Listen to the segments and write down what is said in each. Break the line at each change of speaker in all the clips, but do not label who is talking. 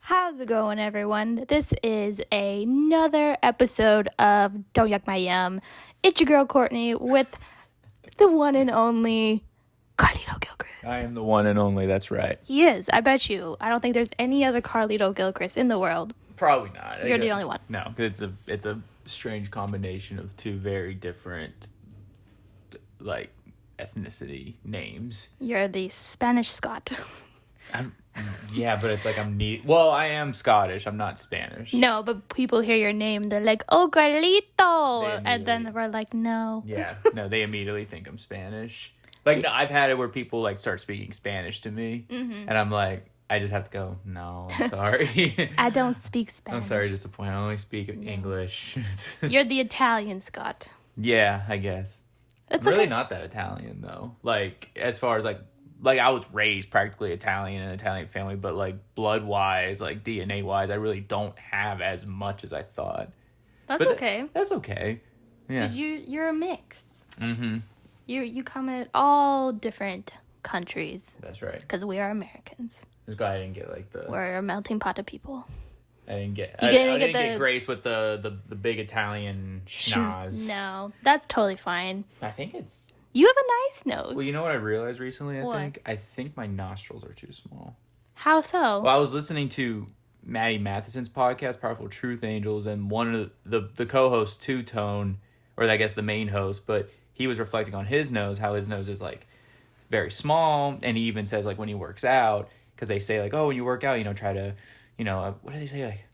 How's it going, everyone? This is another episode of Don't Yuck My Yum. It's your girl, Courtney, with the one and only Carlito Gilchrist.
I am the one and only, that's right.
He is, I bet you. I don't think there's any other Carlito Gilchrist in the world.
Probably not.
You're the only one.
No, it's a strange combination of two very different, like, ethnicity names.
You're the Spanish Scot.
Yeah, but it's like well, I am Scottish. I'm not Spanish.
No, but people hear your name, they're like, oh, Carlito. And then we're like, no.
Yeah, no, they immediately think I'm Spanish. Like, no, I've had it where people, like, start speaking Spanish to me. Mm-hmm. And I'm like, I just have to go, no, I'm sorry.
I don't speak Spanish.
I'm sorry to disappoint. I only speak English.
You're the Italian Scot.
Yeah, I guess.
It's
really
okay.
not that Italian, though. Like, as far as, like I was raised practically Italian in an Italian family, but, like, blood-wise, like, DNA-wise, I really don't have as much as I thought.
That's okay.
That's okay. Yeah.
Because you're a mix.
Mm-hmm.
You come at all different countries.
That's right.
Because we are Americans.
Just glad I didn't get, like,
We're a melting pot of people.
I didn't get...
I
didn't get grace with the big Italian schnoz.
No, that's totally fine.
I think it's...
You have a nice nose.
Well, you know what I realized recently,
What?
I think my nostrils are too small.
How so?
Well, I was listening to Maddie Matheson's podcast, Powerful Truth Angels, and one of the co-hosts, Two Tone, or I guess the main host, but he was reflecting on his nose, how his nose is, like, very small, and he even says, like, when he works out, because they say, like, oh, when you work out, try to, what do they say, like,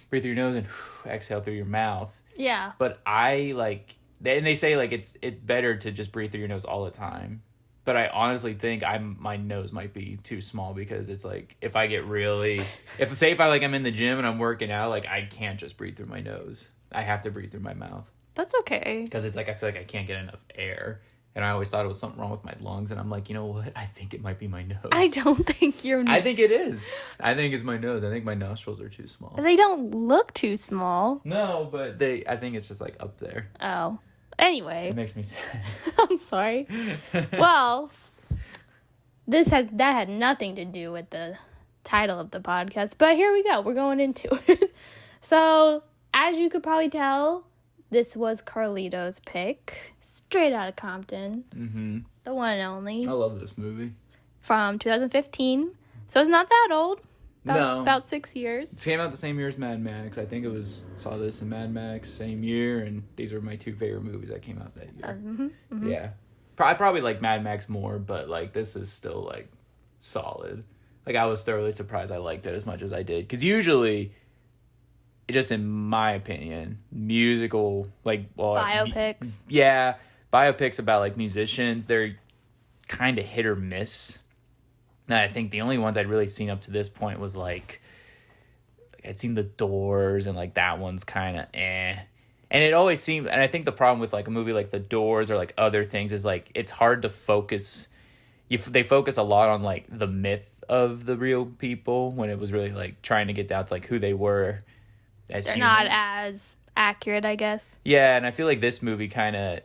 breathe through your nose and exhale through your mouth.
Yeah.
But I, like... And they say, like, it's better to just breathe through your nose all the time. But I honestly think my nose might be too small because it's, like, if I get really... If I'm in the gym and I'm working out, like, I can't just breathe through my nose. I have to breathe through my mouth.
That's okay.
Because it's, like, I feel like I can't get enough air. And I always thought it was something wrong with my lungs. And I'm like, you know what? I think it might be my nose.
I don't think you're...
I think it is. I think it's my nose. I think my nostrils are too small.
They don't look too small.
No, but I think it's just, like, up there.
Oh. Anyway.
It makes me sad.
I'm sorry. Well, that had nothing to do with the title of the podcast, but here we go. We're going into it. So, as you could probably tell, this was Carlito's pick, straight out of Compton. Mm-hmm. The one and only.
I love this movie.
From 2015. So it's not that old. About 6 years.
It came out the same year as Mad Max. I think saw this in Mad Max same year, and these are my two favorite movies that came out that year. Mm-hmm. Yeah. I probably like Mad Max more, but, like, this is still, like, solid. Like, I was thoroughly surprised I liked it as much as I did. Because usually, just in my opinion, musical, like... Well,
biopics.
Biopics about, like, musicians, they're kind of hit or miss. And I think the only ones I'd really seen up to this point was, like I'd seen The Doors, and, like, that one's kind of eh. And it always seemed, and I think the problem with, like, a movie like The Doors or, like, other things is, like, it's hard to focus. They focus a lot on, like, the myth of the real people when it was really, like, trying to get down to, like, who they were as
They're
humans.
not as accurate, I guess.
Yeah, and I feel like this movie kind of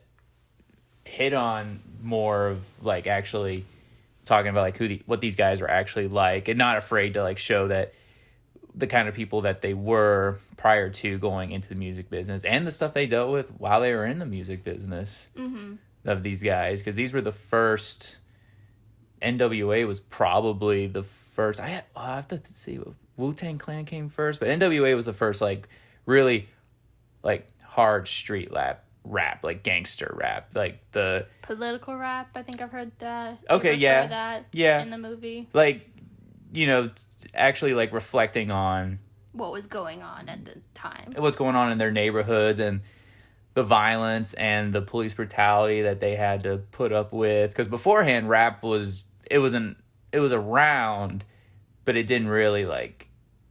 hit on more of, like, actually talking about, like, what these guys were actually like, and not afraid to, like, show that the kind of people that they were prior to going into the music business, and the stuff they dealt with while they were in the music business of these guys, because these were the first. NWA was probably the first. I'll have to see. Wu-Tang Clan came first, but NWA was the first, like, really, like, hard street rap, like, gangster rap, like the
political rap. I think I've heard that.
Okay, yeah,
that
yeah,
in the movie,
like, actually, like, reflecting on
what was going on at the time,
what's going on in their neighborhoods, and the violence and the police brutality that they had to put up with. Because beforehand, rap was around, but it didn't really, like,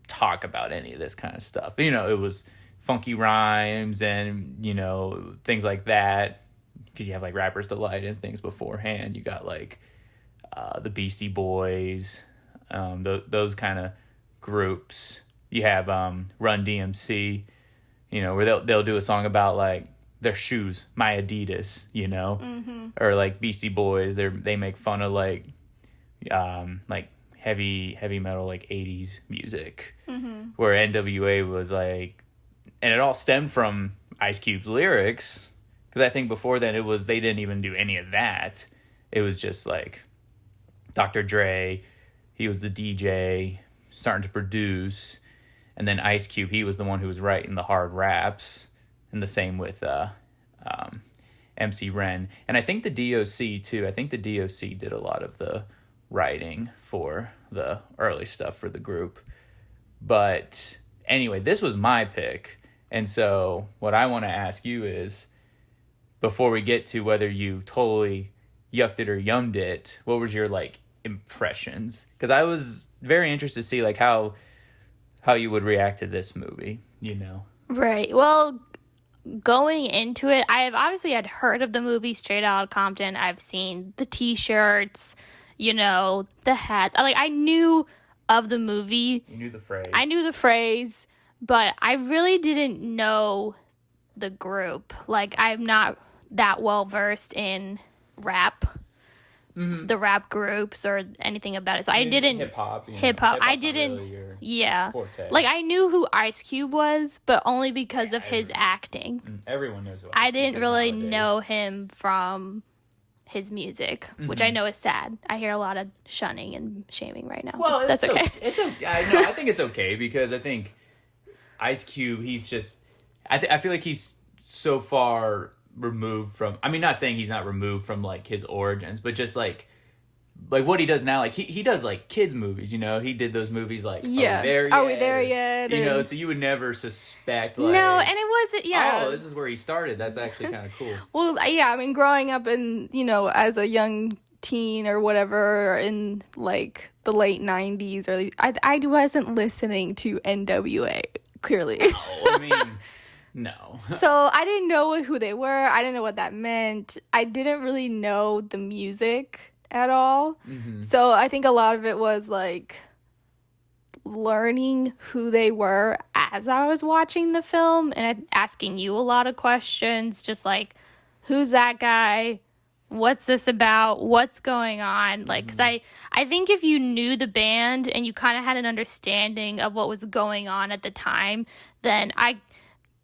talk about any of this kind of stuff. It was funky rhymes and, things like that. Because you have, like, Rapper's Delight and things beforehand. You got, like, the Beastie Boys, those kind of groups. You have Run DMC, where they'll do a song about, like, their shoes, my Adidas, or, like, Beastie Boys. They make fun of, like heavy metal, like 80s music, where NWA was like, and it all stemmed from Ice Cube's lyrics, because I think before then they didn't even do any of that. It was just like Dr. Dre, he was the DJ, starting to produce, and then Ice Cube, he was the one who was writing the hard raps, and the same with MC Ren, and I think the DOC too. I think the DOC did a lot of the writing for the early stuff for the group. But anyway, this was my pick, and so what I want to ask you is, before we get to whether you totally yucked it or yummed it, what was your like impressions? Because I was very interested to see like how you would react to this movie, you know?
Right. Well, going into it, I have obviously had heard of the movie Straight Outta Compton. I've seen the T-shirts, you know, the hats. Like, I knew of the movie.
You knew the phrase.
I knew the phrase, but I really didn't know the group. Like, I'm not that well versed in rap, the rap groups or anything about it. So I didn't
hip hop.
I didn't. Really yeah,
forte.
like I knew who Ice Cube was, but only because of his acting.
Everyone knows who Ice
I didn't
Cube is
really
nowadays.
know him from his music, which I know is sad. I hear a lot of shunning and shaming right now.
Well,
that's okay.
It's okay. I think it's okay, because I think Ice Cube, he's just, I feel like he's so far removed from, I mean, not saying he's not removed from like his origins, but just like what he does now, like he does like kids movies, you know, he did those movies like, Are We There Yet? You know, so you would never suspect like,
no, and it wasn't,
oh, this is where he started. That's actually kind of cool.
Well, yeah, I mean, growing up in, you know, as a young teen or whatever in like the late 90s, or I wasn't listening to NWA, clearly.
I mean, no.
So I didn't know who they were. I didn't know what that meant. I didn't really know the music at all. So I think a lot of it was like learning who they were as I was watching the film, and asking you a lot of questions, just like, who's that guy? What's this about? What's going on? Like, because I think if you knew the band and you kind of had an understanding of what was going on at the time, then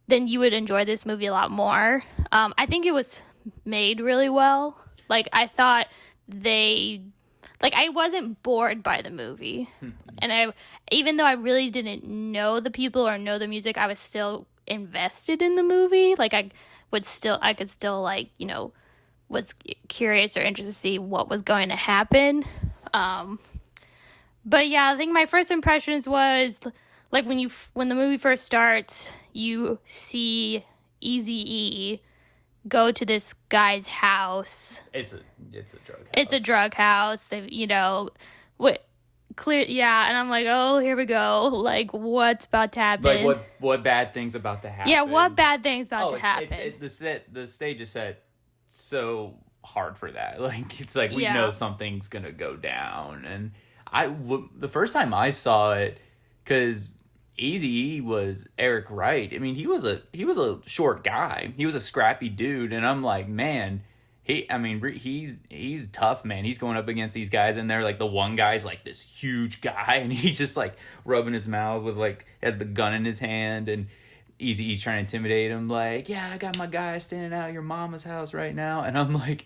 you would enjoy this movie a lot more. I think it was made really well. Like, I thought I wasn't bored by the movie. And even though I really didn't know the people or know the music, I was still invested in the movie. Like, I could still like, you know, was curious or interested to see what was going to happen. But yeah, I think my first impressions was like when the movie first starts, you see Eazy-E go to this guy's house.
It's a drug house.
It's a drug house. They, you know, and I'm like, oh, here we go. Like, what's about to happen?
Like, what bad things about to happen?
Yeah, what bad things about to happen?
The stage is set so hard for that. Like, it's like we know something's gonna go down. And the first time I saw it, because Eazy-E was Eric Wright. I mean, he was a short guy. He was a scrappy dude, and I'm like, man, he's tough, man. He's going up against these guys, and they're like, the one guy's like this huge guy, and he's just like rubbing his mouth with like, has the gun in his hand, and Eazy-E's trying to intimidate him, like, yeah, I got my guy standing out at your mama's house right now, and I'm like,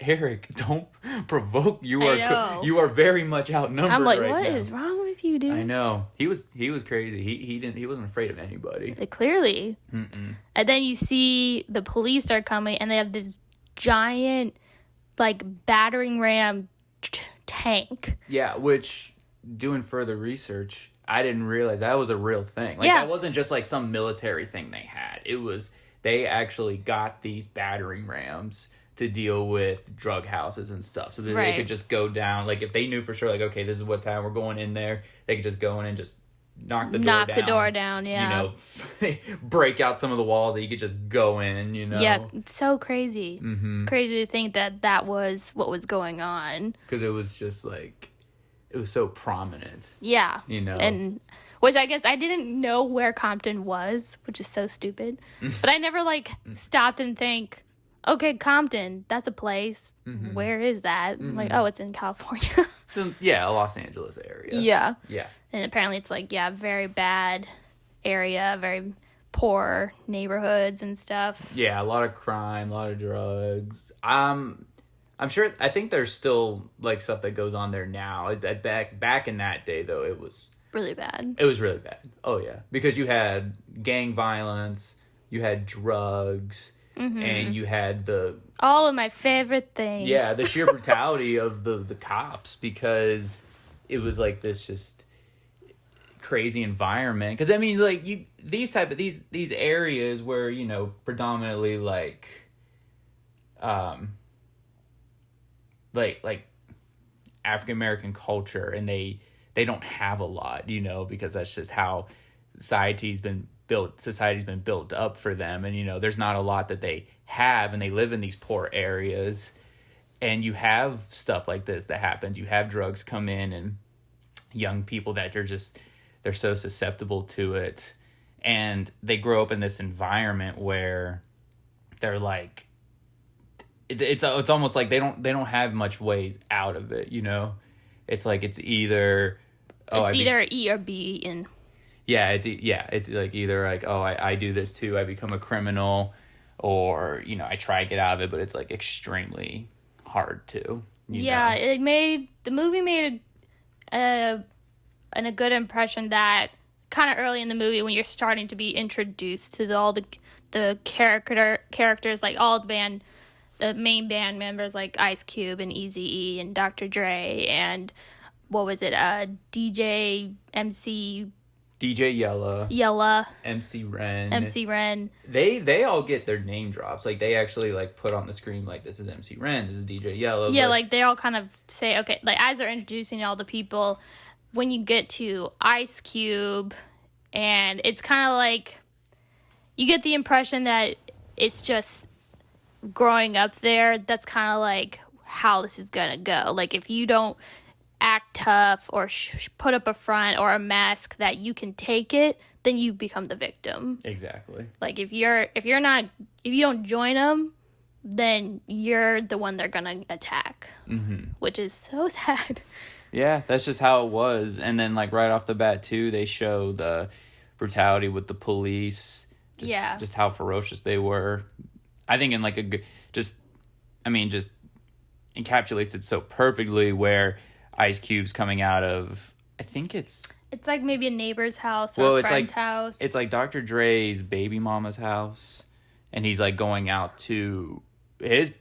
Eric, don't provoke. You are very much outnumbered.
I'm like,
right
what
now.
is wrong with you, dude?
I know. He was crazy. He wasn't afraid of anybody.
Clearly. And then you see the police start coming, and they have this giant, like, battering ram tank.
Yeah, which, doing further research, I didn't realize that was a real thing. Like, that wasn't just like some military thing they had. It was, they actually got these battering rams to deal with drug houses and stuff, so that they could just go down. Like, if they knew for sure, like, okay, this is what's happening, we're going in there, they could just go in and just knock the door down.
Yeah.
You know, break out some of the walls that you could just go in, you know.
Yeah, it's so crazy. It's crazy to think that was what was going on.
Because it was just like, it was so prominent.
Yeah.
You know.
And which I guess I didn't know where Compton was, which is so stupid. But I never like stopped and think, okay, Compton, that's a place. Where is that? Like, oh, it's in California.
Yeah, Los Angeles area.
Yeah.
Yeah.
And apparently it's like, yeah, very bad area, very poor neighborhoods and stuff.
Yeah, a lot of crime, a lot of drugs. I'm sure. I think there's still like stuff that goes on there now. Back in that day, though, it was
really bad.
It was really bad. Oh yeah, because you had gang violence, you had drugs, and you had
all of my favorite things.
Yeah, the sheer brutality of the cops, because it was like this just crazy environment. Because I mean, like these areas where, you know, predominantly like African American culture, and they don't have a lot, you know, because that's just how society's been built up for them. And, you know, there's not a lot that they have, and they live in these poor areas, and you have stuff like this that happens. You have drugs come in, and young people that they're so susceptible to it, and they grow up in this environment where they're like, it's almost like they don't have much ways out of it, you know. It's like it's either
either E or B, and
it's like either like, oh, I do this too, I become a criminal, or, you know, I try to get out of it, but it's like extremely hard to.
Yeah, the movie made a good impression that kind of early in the movie, when you're starting to be introduced to all the characters, like all the main band members, like Ice Cube and Eazy-E and Dr. Dre and what was it, DJ Yella, MC Ren.
They all get their name drops. Like, they actually like put on the screen like, this is MC Ren, this is DJ Yella.
Yeah, like they all kind of say, okay, like as they're introducing all the people, when you get to Ice Cube, and it's kind of like you get the impression that it's just growing up there. That's kind of like how this is gonna go. Like, if you don't act tough or put up a front or a mask that you can take it, then you become the victim.
Exactly.
Like, if you don't join them, then you're the one they're gonna attack, which is so sad.
Yeah, that's just how it was. And then, like, right off the bat too, they show the brutality with the police. Just how ferocious they were. I think in like just encapsulates it so perfectly, where Ice Cube's coming out of, I think it's
like maybe a neighbor's house or a friend's house.
It's like Dr. Dre's baby mama's house, and he's like going out to his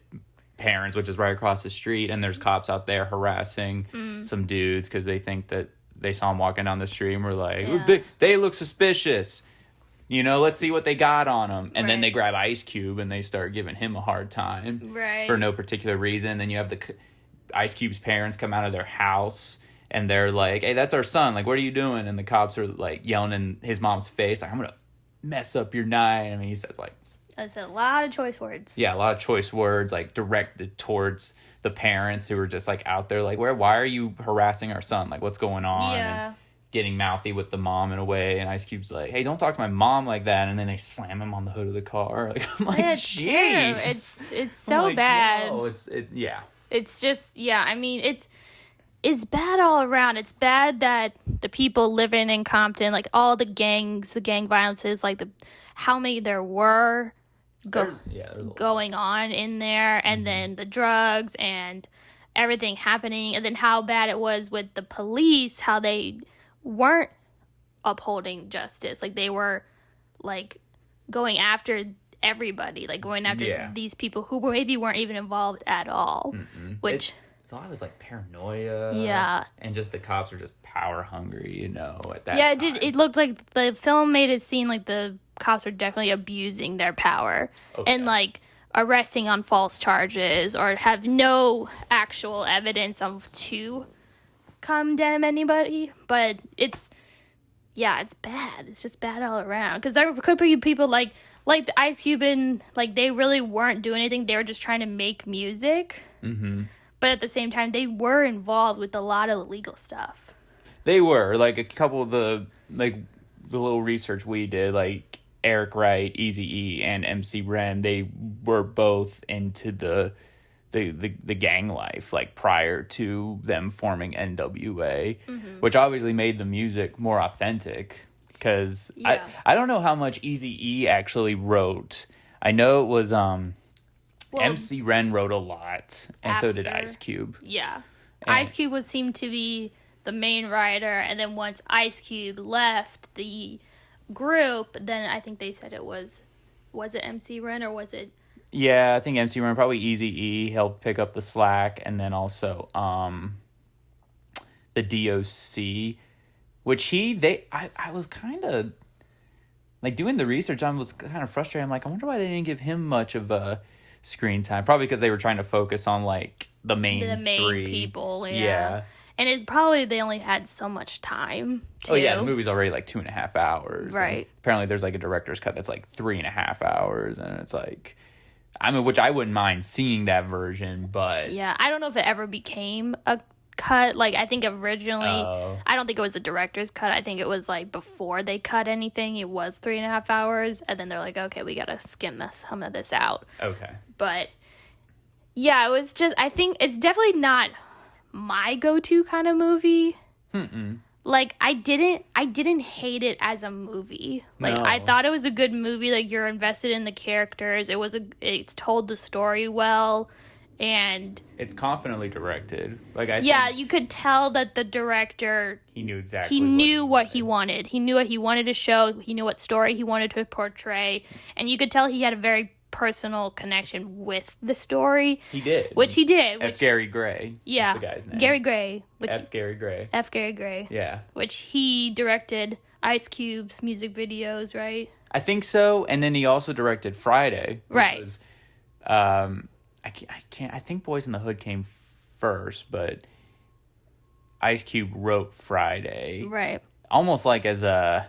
parents, which is right across the street, and there's cops out there harassing some dudes because they think that they saw him walking down the street, and we're like, they look suspicious. You know, let's see what they got on him. And then they grab Ice Cube and they start giving him a hard time for no particular reason. Then you have the Ice Cube's parents come out of their house and they're like, hey, that's our son. Like, what are you doing? And the cops are like yelling in his mom's face, like, I'm going to mess up your night. I mean, he says like,
that's a lot of choice words.
Yeah, a lot of choice words, like directed towards the parents who are just like out there, like, why are you harassing our son? Like, what's going on?
Yeah.
And getting mouthy with the mom in a way, and Ice Cube's like, hey, don't talk to my mom like that, and then they slam him on the hood of the car. Like, I'm like, jeez.
It's so like, bad.
No,
it's just, I mean, it's bad all around. It's bad that the people living in Compton, like all the gang violences, like how many there were going on in there, and then the drugs and everything happening, and then how bad it was with the police, how they weren't upholding justice. Like, they were like going after everybody, like going after these people who maybe weren't even involved at all. Which
it's a lot of like paranoia, and just the cops are just power hungry, you know, at that time.
It looked like the film made it seem like the cops are definitely abusing their power and like arresting on false charges or have no actual evidence to condemn anybody. But it's bad. It's just bad all around, because there could be people like the Ice Cube, and like they really weren't doing anything. They were just trying to make music. But at the same time, they were involved with a lot of illegal stuff.
They were, like, a couple of the little research we did, like Eric Wright, Eazy-E, and MC Ren, they were both into the the gang life, like prior to them forming NWA, which obviously made the music more authentic. Because I don't know how much Eazy-E actually wrote. I know it was MC Ren wrote a lot, and so did Ice Cube.
Yeah, Ice Cube seemed to be the main writer, and then once Ice Cube left the group, then I think they said it was it MC Ren or was it?
Yeah, I think MC Ren, probably Eazy-E helped pick up the slack, and then also the DOC, which I was kind of like doing the research. I was kind of frustrated. I'm like, I wonder why they didn't give him much of a screen time. Probably because they were trying to focus on like the main three
people. Yeah. And it's probably they only had so much time, too.
Oh, yeah, the movie's already like 2.5 hours.
Right.
Apparently there's like a director's cut that's like 3.5 hours, and it's like, I mean, which I wouldn't mind seeing that version, but...
Yeah, I don't know if it ever became a cut. Like, I think originally, I don't think it was a director's cut. I think it was like before they cut anything, it was 3.5 hours, and then they're like, okay, we gotta skim some of this out.
Okay.
But, yeah, it was just, I think it's definitely not my go-to kind of movie. Like, I didn't hate it as a movie. Like, no. I thought it was a good movie. Like, you're invested in the characters. It's told the story well, and
it's confidently directed. Like,
you could tell that the director,
he knew exactly.
He knew what he wanted. He knew what he wanted to show. He knew what story he wanted to portray, and you could tell he had a very personal connection with the story.
He did.
Which he did.
F. Gary Gray.
Yeah.
The guy's name.
Gary Gray.
F. Gary Gray.
F. Gary Gray.
Yeah.
Which he directed Ice Cube's music videos, right?
I think so. And then he also directed Friday.
Right.
Was, I think Boys in the Hood came first, but Ice Cube wrote Friday.
Right.
Almost like as a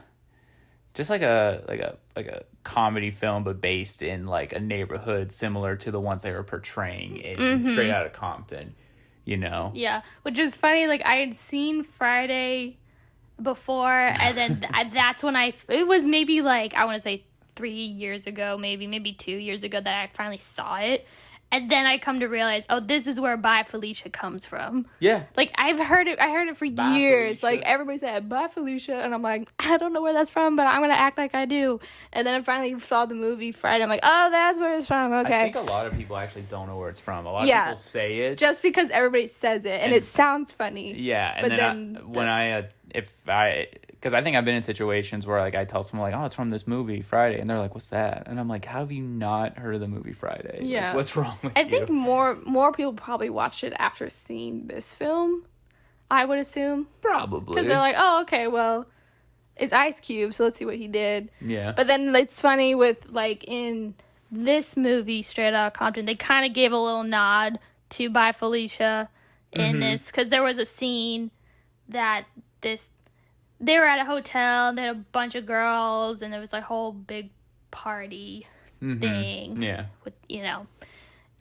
comedy film, but based in like a neighborhood similar to the ones they were portraying in Straight Outta Compton, you know?
Yeah, which is funny. Like, I had seen Friday before, and then that's when it was maybe like, I want to say 3 years ago, maybe 2 years ago that I finally saw it. And then I come to realize, oh, this is where Bye Felicia comes from.
Yeah.
Like, I heard it for
Bye,
years.
Felicia.
Like, everybody said, Bye Felicia. And I'm like, I don't know where that's from, but I'm going to act like I do. And then I finally saw the movie Friday. I'm like, oh, that's where it's from. Okay.
I think a lot of people actually don't know where it's from. A lot of people say it.
Just because everybody says it. And it sounds funny.
Yeah. And but because I think I've been in situations where like I tell someone like, oh, it's from this movie Friday, and they're like, what's that? And I'm like, how have you not heard of the movie Friday?
Yeah.
Like, what's wrong with you?
I think more people probably watched it after seeing this film, I would assume.
Probably.
Because they're like, oh, okay, well, it's Ice Cube, so let's see what he did.
Yeah.
But then it's funny with, like, in this movie, Straight Outta Compton, they kind of gave a little nod to Bye Felicia in this, because there was a scene that they were at a hotel, and they had a bunch of girls, and there was a whole big party thing.
Yeah.
With,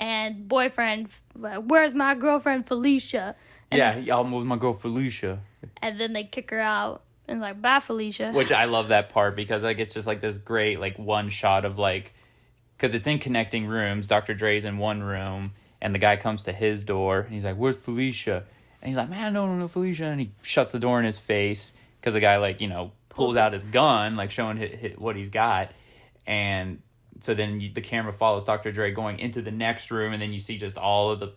and boyfriend, like, where's my girlfriend Felicia? And
I'm with my girl Felicia.
And then they kick her out, and like, bye Felicia.
Which I love that part, because like it's just like this great like one shot of like, because it's in connecting rooms. Dr. Dre's in one room, and the guy comes to his door, and he's like, where's Felicia? And he's like, man, I don't know Felicia. And he shuts the door in his face. Because the guy, like, pulls out his gun, like, showing what he's got. And so then the camera follows Dr. Dre going into the next room, and then you see just all of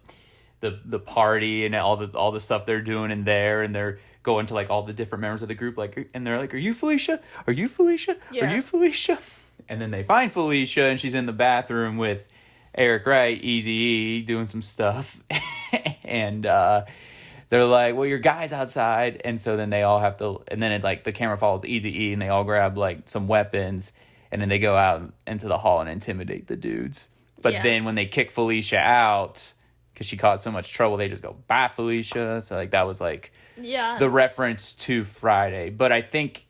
the party and all the stuff they're doing in there. And they're going to, like, all the different members of the group, like, and they're like, are you Felicia? Are you Felicia?
Yeah.
Are you Felicia? And then they find Felicia, and she's in the bathroom with Eric Wright, Eazy-E, doing some stuff. And they're like, well, your guy's outside. And so then they all have to, and then it's like the camera follows Eazy-E, and they all grab like some weapons, and then they go out into the hall and intimidate the dudes. But then when they kick Felicia out, because she caused so much trouble, they just go, bye, Felicia. So like that was like the reference to Friday. But I think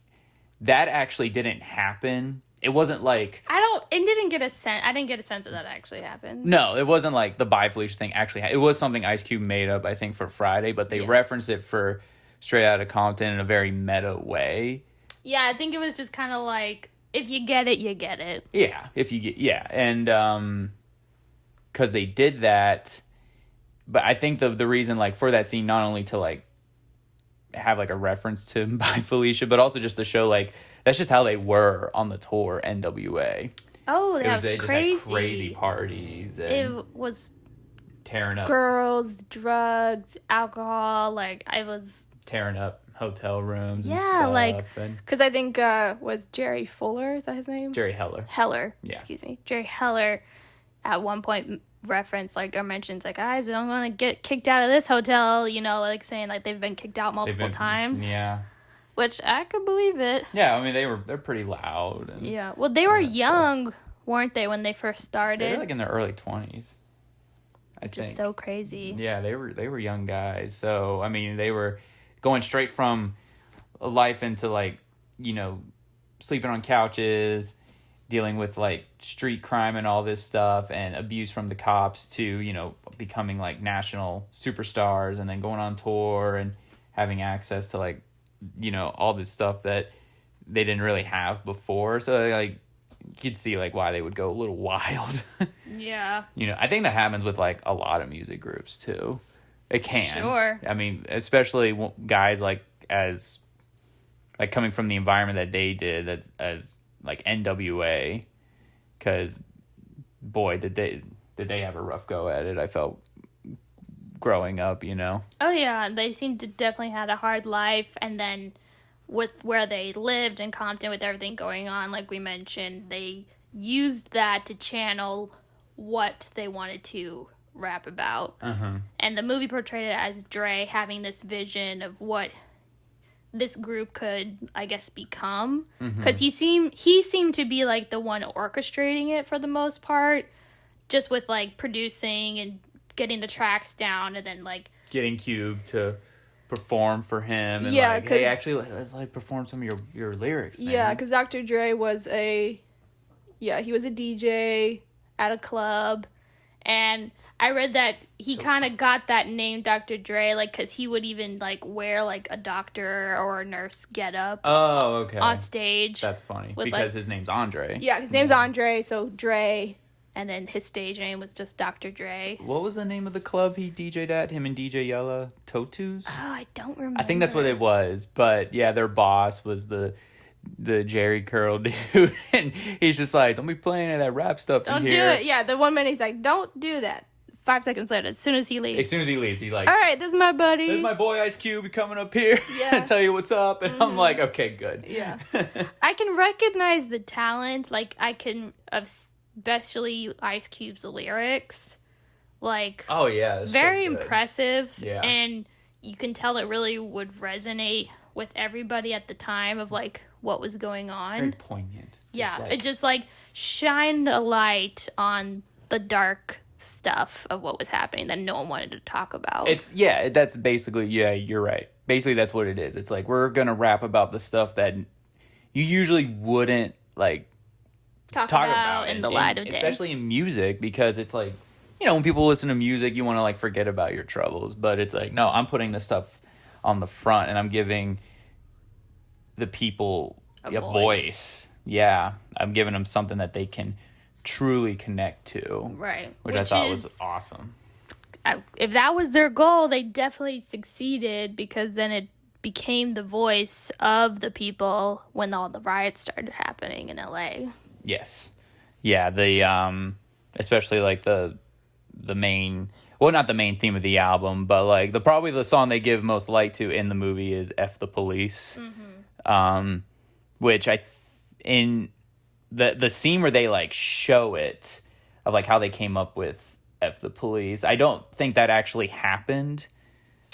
that actually didn't happen. It wasn't like... I didn't get a sense that actually happened. No, it wasn't like the Bye Felicia thing actually happened. It was something Ice Cube made up, I think, for Friday, but they referenced it for Straight Outta Compton in a very meta way.
Yeah, I think it was just kind of like, if you get it, you get it.
Yeah, and because they did that, but I think the reason like for that scene, not only to like have like a reference to Bye Felicia, but also just to show like that's just how they were on the tour, NWA.
Oh, that was
they
crazy.
Just had crazy parties. And
it was
tearing up
girls, drugs, alcohol. Like I was
tearing up hotel rooms.
Yeah,
and stuff,
like
and
because I think was Jerry Fuller, is that his name?
Jerry Heller. Yeah.
Excuse me. Jerry Heller at one point referenced like or mentions like, guys, we don't want to get kicked out of this hotel, you know, like saying like they've been kicked out multiple times.
Yeah.
Which I could believe it.
Yeah, I mean they're pretty loud. And
yeah. Well, they were young, weren't they, when they first started?
They were like in their early 20s. I think.
Just so crazy.
Yeah, they were young guys. So I mean, they were going straight from a life into like, you know, sleeping on couches, dealing with like street crime and all this stuff and abuse from the cops to, you know, becoming like national superstars and then going on tour and having access to like, you know, all this stuff that they didn't really have before. So like you could see like why they would go a little wild.
Yeah.
You know, I think that happens with like a lot of music groups too. It can.
Sure.
I mean, especially guys like as like coming from the environment that they did, that's as like NWA, because boy, did they have a rough go at it. I felt growing up, you know.
Oh yeah, they seemed to definitely had a hard life, and then with where they lived in Compton, with everything going on, like we mentioned, they used that to channel what they wanted to rap about. And the movie portrayed it as Dre having this vision of what this group could, I guess, become, because he seemed to be like the one orchestrating it for the most part, just with like producing and getting the tracks down, and then like
getting Cube to perform for him, and
yeah,
like, hey, actually let's like perform some of your lyrics, man.
Yeah, because Dr. Dre was he was a DJ at a club, and I read that he kind of got that name Dr. Dre, like, because he would even, like, wear, like, a doctor or a nurse getup on stage.
That's funny, because
like,
his name's Andre.
Yeah, his name's Andre, so Dre, and then his stage name was just Dr. Dre.
What was the name of the club he DJ'd at, him and DJ Yella? Totus?
Oh, I don't remember.
I think that's what it was, but, yeah, their boss was the Jerry Curl dude, and he's just like, don't be playing any of that rap stuff in here.
Don't do it. Yeah, the 1 minute he's like, don't do that. 5 seconds later, as soon as he leaves, he's
like,
all right, this is my buddy.
This is my boy Ice Cube coming up here and tell you what's up. And I'm like, okay, good.
Yeah. I can recognize the talent. Like, I can, especially Ice Cube's lyrics. Like,
oh, yeah.
Very
so
impressive.
Yeah.
And you can tell it really would resonate with everybody at the time of, like, what was going on.
Very poignant.
Yeah. It just, like, shined a light on the dark stuff of what was happening that no one wanted to talk about.
That's basically, you're right. Basically, that's what it is. It's like, we're going to rap about the stuff that you usually wouldn't, like,
talk about in the light of day.
Especially in music, because it's like, you know, when people listen to music, you want to, like, forget about your troubles. But it's like, no, I'm putting this stuff on the front, and I'm giving the people a voice. Yeah. I'm giving them something that they can truly connect to,
right?
Which I thought was awesome.
If that was their goal, they definitely succeeded, because then it became the voice of the people when all the riots started happening in LA.
Yes, yeah. The especially like the main, well, not the main theme of the album, but like probably the song they give most light to in the movie is "F the Police," which in the scene where they like show it of like how they came up with F the Police, I don't think that actually happened.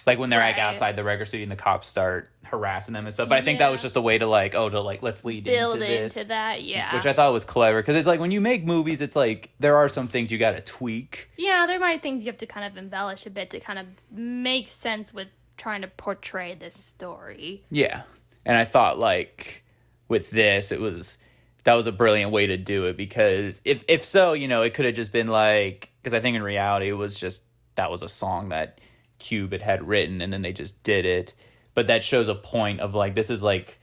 Like when they're like outside the record studio and the cops start harassing them and stuff. But I think that was just a way to like, let's build into this.
Into that, yeah.
Which I thought was clever, because it's like when you make movies, it's like there are some things you got to tweak.
Yeah, there might be things you have to kind of embellish a bit to kind of make sense with trying to portray this story.
Yeah, and I thought like with this, that was a brilliant way to do it, because if so, you know, it could have just been like, because I think in reality it was just, that was a song that Cube had written and then they just did it. But that shows a point of like, this is like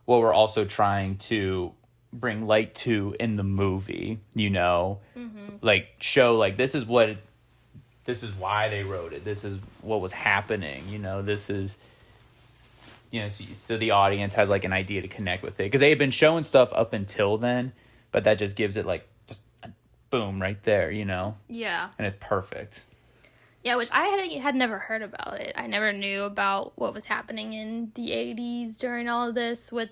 what we're also trying to bring light to in the movie, you know, like show like this is what this is why they wrote it. This is what was happening. You know, this is, you know, so the audience has like an idea to connect with it, because they had been showing stuff up until then, but that just gives it like just a boom right there, you know?
Yeah.
And it's perfect.
Yeah, which I had never heard about it. I never knew about what was happening in the 80s during all of this with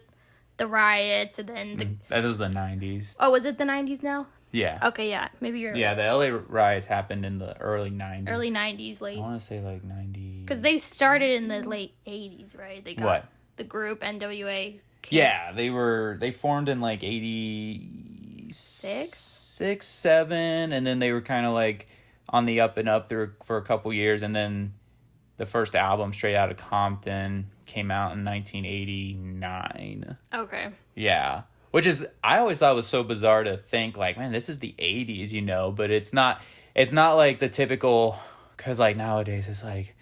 the riots and then
That was the 90s.
Oh, was it the 90s now?
Yeah.
Okay, yeah. Maybe you're
Yeah, the LA riots happened in the early 90s.
early 90s, late.
I want to say like 90.
Because they started in the late 80s, right? They got
What?
the group NWA.
Yeah, they formed in like 86, 7, and then they were kind of like on the up and up there for a couple years, and then the first album, Straight Outta Compton, came out in 1989.
Okay.
Yeah. Which is, I always thought was so bizarre to think like, man, this is the 80s, you know, but it's not like the typical, because like nowadays it's like,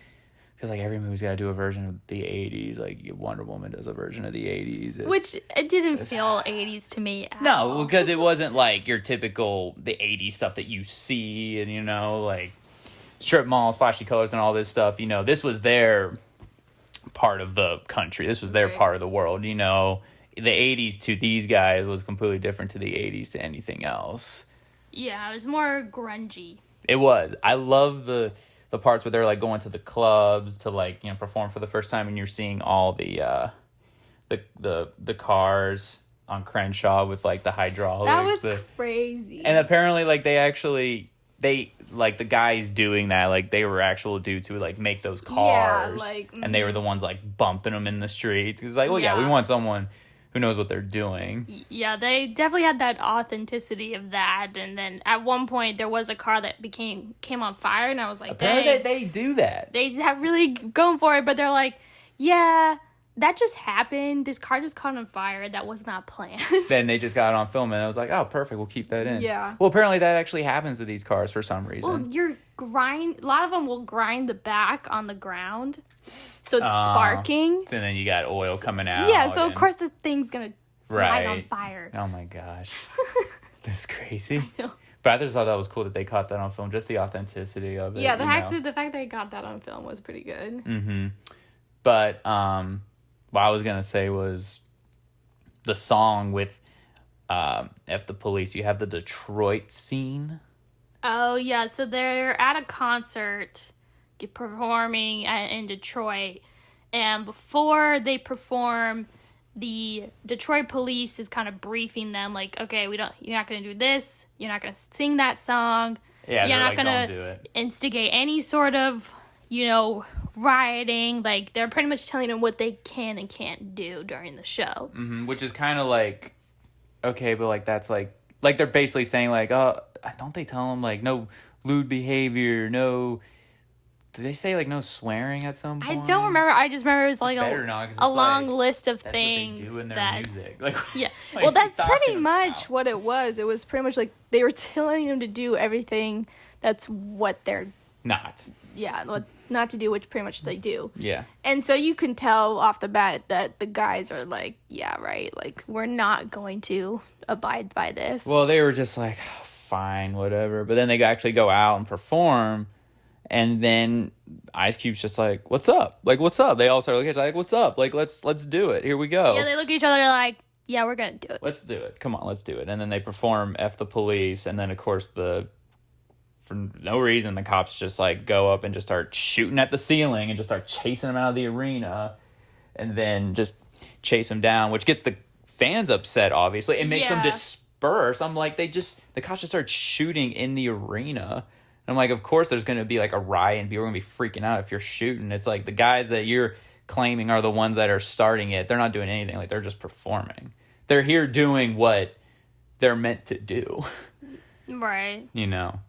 because like every movie's got to do a version of the 80s. Like Wonder Woman does a version of the 80s.
Which it didn't feel 80s to me at
No,
all.
because it wasn't like your typical, the 80s stuff that you see, and, you know, like strip malls, flashy colors and all this stuff. You know, this was their part of the country. This was their part of the world, you know. The 80s to these guys was completely different to the 80s to anything else.
Yeah, it was more grungy.
It was. I love the parts where they're like going to the clubs to like, you know, perform for the first time, and you're seeing all the cars on Crenshaw with like the hydraulics.
That was crazy.
And apparently like they like the guys doing that, like they were actual dudes who would like make those cars.
Yeah, like,
and they were the ones like bumping them in the streets. It's like, well, yeah, we want someone who knows what they're doing.
Yeah, they definitely had that authenticity of that. And then at one point there was a car that came on fire, and I was like,
apparently they do that.
They have really going for it, but they're like, yeah, that just happened. This car just caught on fire. That was not planned.
Then they just got it on film, and I was like, oh, perfect, we'll keep that in.
Yeah.
Well, apparently that actually happens to these cars for some reason.
Well, a lot of them will grind the back on the ground, so it's sparking.
And then you got oil coming out.
Yeah, so of course the thing's gonna light on fire.
Oh my gosh. That's crazy. I know. But I just thought that was cool that they caught that on film, just the authenticity of it.
Yeah, the fact they got that on film was pretty good.
Mm-hmm. But what I was gonna say was the song with F the Police. You have the Detroit scene.
Oh yeah, so they're at a concert performing in Detroit, and before they perform, the Detroit police is kind of briefing them like, okay, you're not gonna do this, you're not gonna sing that song,
yeah,
you're not gonna
don't do it.
Instigate any sort of, you know, rioting. Like, they're pretty much telling them what they can and can't do during the show.
Mm-hmm, which is kind of like, okay, but like that's like they're basically saying like, oh, don't they tell them like no lewd behavior, no. Did they say like no swearing at some point?
I don't remember. I just remember it was like a long list of
that's
things
what they do in their
that
music. Like,
yeah.
like,
Well, that's pretty
about?
much what it was. It was pretty much like they were telling them to do everything that's what they're
Not.
what not to do, which pretty much they do.
Yeah.
And so you can tell off the bat that the guys are like, yeah, right, like we're not going to abide by this.
Well, they were just like, oh, fine, whatever. But then they actually go out and perform, and then Ice Cube's just like, what's up? Like, what's up? They all start looking at each other like, what's up? Like, let's do it. Here we go.
Yeah, they look at each other like, yeah, we're gonna do it.
Let's do it. Come on, let's do it. And then they perform F the Police, and then of course for no reason the cops just like go up and just start shooting at the ceiling and just start chasing them out of the arena, and then just chase them down, which gets the fans upset, obviously. It makes them disperse. I'm like, the cops just start shooting in the arena. And I'm like, of course there's going to be like a riot and people are going to be freaking out if you're shooting. It's like the guys that you're claiming are the ones that are starting it. They're not doing anything. Like, they're just performing. They're here doing what they're meant to do.
Right.
You know?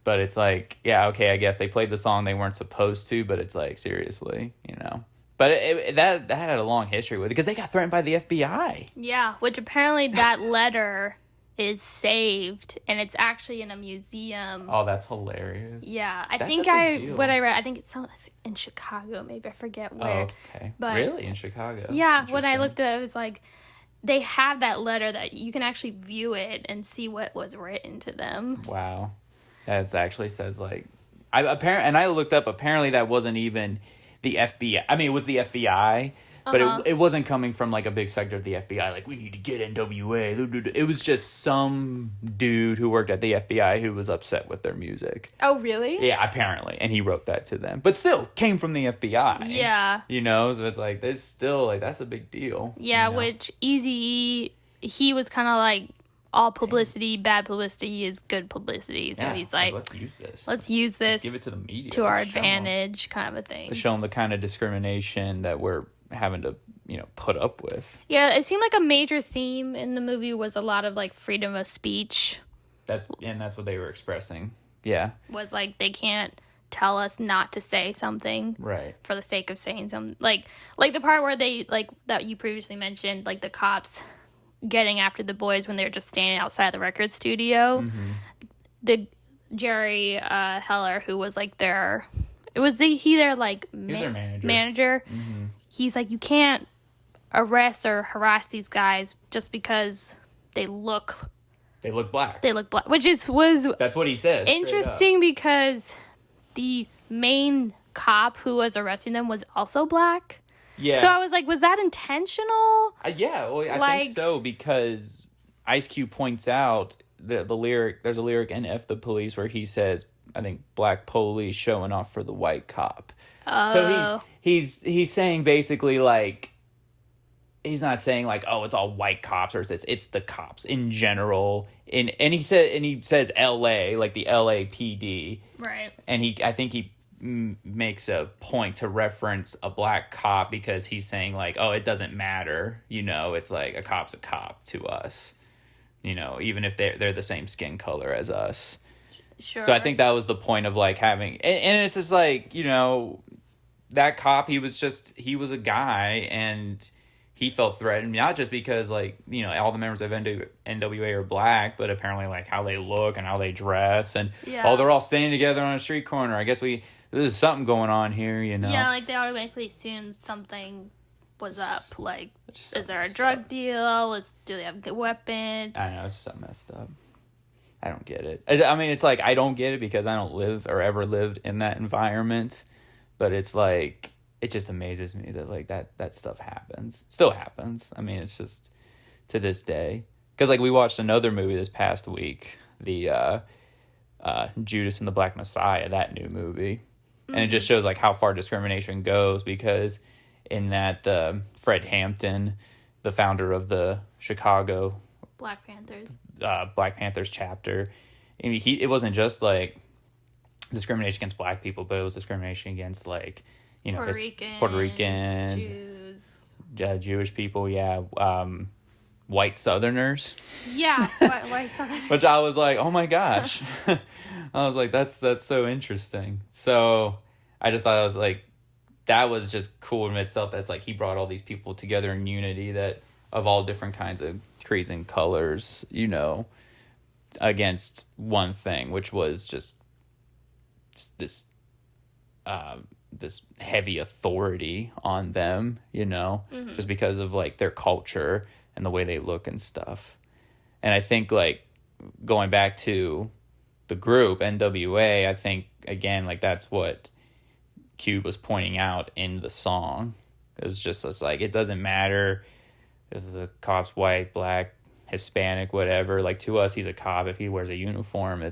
But it's like, yeah, okay, I guess they played the song they weren't supposed to, but it's like, seriously, you know? But that had a long history with it, because they got threatened by the FBI.
Yeah, which apparently that letter is saved, and it's actually in a museum.
Oh, that's hilarious.
Yeah,
What I
read, I think it's in Chicago, maybe, I forget where.
Oh, okay.
But
really? In Chicago?
Yeah, when I looked at it, it was like, they have that letter that you can actually view it and see what was written to them.
Wow. That actually says, like, I looked up, apparently that wasn't even the FBI. I mean, it was the FBI, but it wasn't coming from like a big sector of the FBI. Like, we need to get NWA. It was just some dude who worked at the FBI who was upset with their music.
Oh, really?
Yeah, apparently. And he wrote that to them. But still, came from the FBI.
Yeah.
You know, so it's like, there's still, like, that's a big deal.
Yeah,
you know?
which Eazy-E, he was kind of like, all publicity, bad publicity is good publicity. So he's like,
let's use this.
Let's use this.
Let's give it to the media.
To our advantage, kind of a thing.
Let's show them the kind of discrimination that we're having to, you know, put up with.
Yeah, it seemed like a major theme in the movie was a lot of like freedom of speech.
That's what they were expressing. Yeah.
Was like, they can't tell us not to say something.
Right.
For the sake of saying something. Like the part where they, like, that you previously mentioned, like the cops getting after the boys when they were just standing outside the record studio.
Mm-hmm.
The Jerry Heller, who was like their manager.
Mm-hmm.
He's like, you can't arrest or harass these guys just because they look
black.
Which was
That's what he says.
interesting because the main cop who was arresting them was also black.
Yeah.
So I was like, was that intentional?
Yeah, well, I think so, because Ice Cube points out the lyric, there's a lyric in F the Police where he says, I think, black police showing off for the white cop.
Oh.
So he's saying basically, like, he's not saying like, oh, it's all white cops, or it's the cops in general. And he says LA, like the LAPD.
Right.
And I think he makes a point to reference a black cop because he's saying like, oh, it doesn't matter, you know, it's like a cop's a cop to us, you know, even if they're the same skin color as us.
Sure.
So I think that was the point of like having, and it's just like, you know, that cop, he was a guy, and he felt threatened, not just because, like, you know, all the members of NWA are black, but apparently, like, how they look and how they dress, and they're all standing together on a street corner. I guess there's something going on here, you know.
Yeah, like, they automatically assumed something was up. Like, is there a drug deal? Do they have a weapon?
I know, it's so messed up. I don't get it. I mean, it's like, I don't get it because I don't live or ever lived in that environment, but it's like, it just amazes me that like that stuff still happens. I mean, it's just to this day, because like we watched another movie this past week, the Judas and the Black Messiah, that new movie, and it just shows like how far discrimination goes, because in that Fred Hampton, the founder of the Chicago
Black Panthers
chapter, I mean, it wasn't just like discrimination against black people, but it was discrimination against, like, you know, Puerto Ricans, Jews, Jewish people, white Southerners.
Yeah, white Southerners.
Which I was like, oh my gosh. I was like, that's so interesting. So I just thought, I was like, that was just cool in itself. That's like, he brought all these people together in unity, that of all different kinds of creeds and colors, you know, against one thing, which was just this heavy authority on them, you know, just because of like their culture and the way they look and stuff. And I think, like, going back to the group NWA, I think again, like, that's what Cube was pointing out in the song. It was just like, it doesn't matter if the cop's white, black, Hispanic, whatever. Like, to us, he's a cop. If he wears a uniform,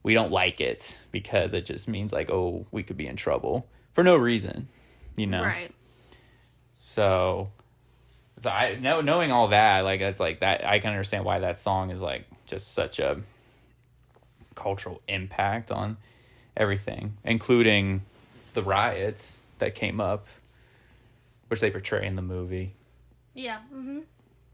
we don't like it, because it just means like, oh, we could be in trouble for no reason, you know?
Right.
So knowing all that, like, that's like that, I can understand why that song is like just such a cultural impact on everything, including the riots that came up, which they portray in the movie.
Yeah. Mm-hmm.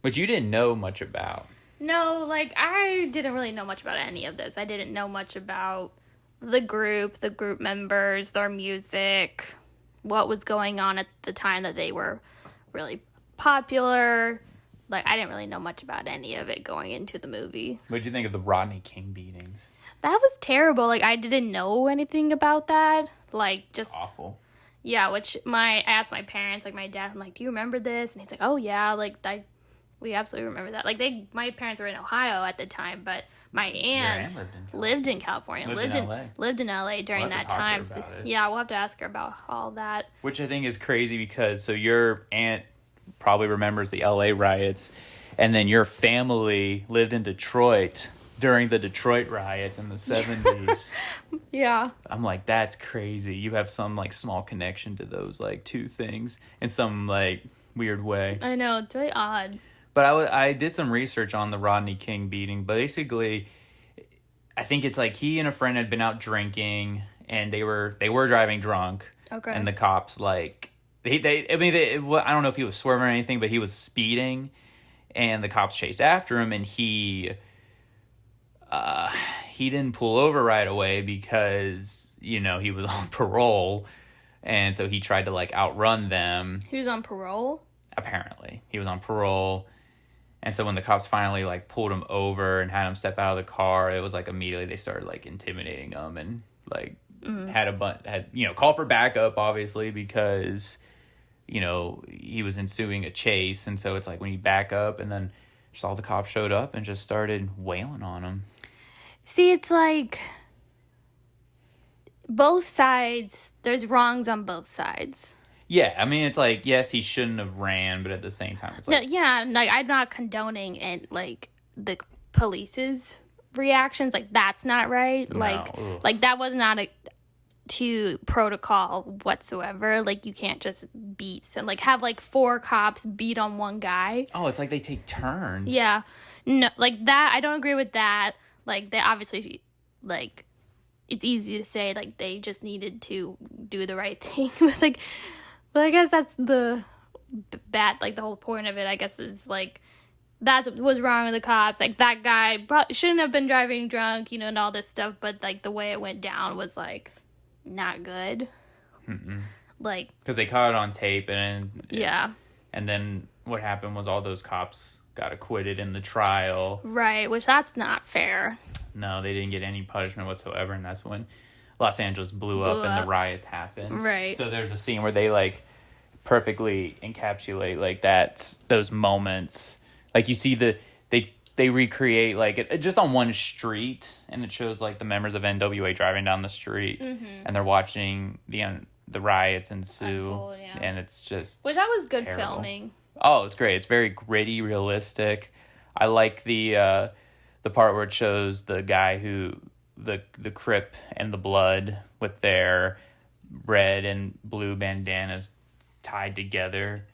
Which you didn't know much about.
No, like, I didn't really know much about any of this. I didn't know much about the group members, their music, what was going on at the time that they were really popular. Like, I didn't really know much about any of it going into the movie.
What did you think of the Rodney King beatings?
That was terrible. Like, I didn't know anything about that. Like, just...
It's awful.
Yeah, which I asked my parents, like my dad, I'm like, do you remember this? And he's like, oh yeah, like, We absolutely remember that. Like my parents were in Ohio at the time, but my aunt lived in California, lived in LA during that time. So, yeah, we'll have to ask her about all that.
Which I think is crazy because so your aunt probably remembers the LA riots, and then your family lived in Detroit during the Detroit riots in the 70s.
Yeah.
I'm like, that's crazy. You have some like small connection to those like two things in some like weird way.
I know, it's very odd.
But I did some research on the Rodney King beating. Basically, I think it's like he and a friend had been out drinking, and they were driving drunk.
Okay.
And the cops like I don't know if he was swerving or anything, but he was speeding, and the cops chased after him, and he didn't pull over right away because he was on parole, and so he tried to like outrun them.
He was on parole?
Apparently, he was on parole. And so when the cops finally like pulled him over and had him step out of the car, it was like immediately they started like intimidating him and like had call for backup, obviously, because he was ensuing a chase. And so it's like when you back up, and then just all the cops showed up and just started wailing on him.
See, it's like both sides, there's wrongs on both sides.
Yeah, I mean, it's like, yes, he shouldn't have ran, but at the same time, it's like...
No, yeah, like, I'm not condoning it, like, the police's reactions. Like, that's not right.
No,
like that was not to protocol whatsoever. Like, you can't just beat... and like, have, like, 4 cops beat on one guy.
Oh, it's like they take turns.
Yeah. No, like, that, I don't agree with that. Like, they obviously, like... It's easy to say, like, they just needed to do the right thing. It was like... But I guess that's the the whole point of it, I guess, is, like, that was wrong with the cops. Like, that guy shouldn't have been driving drunk, and all this stuff. But, like, the way it went down was, like, not good.
Mm-mm.
Like...
Because they caught it on tape, and...
Yeah.
And then what happened was all those cops got acquitted in the trial.
Right, which that's not fair.
No, they didn't get any punishment whatsoever, and that's when Los Angeles blew up and the riots happened.
Right.
So there's a scene where they like perfectly encapsulate like those moments. Like you see they recreate like it just on one street, and it shows like the members of NWA driving down the street, and they're watching the riots ensue,
Unfold, yeah.
and it's just
which that was good
terrible.
filming.
Oh, it's great. It's very gritty, realistic. I like the part where it shows the guy who the Crip and the Blood with their red and blue bandanas tied together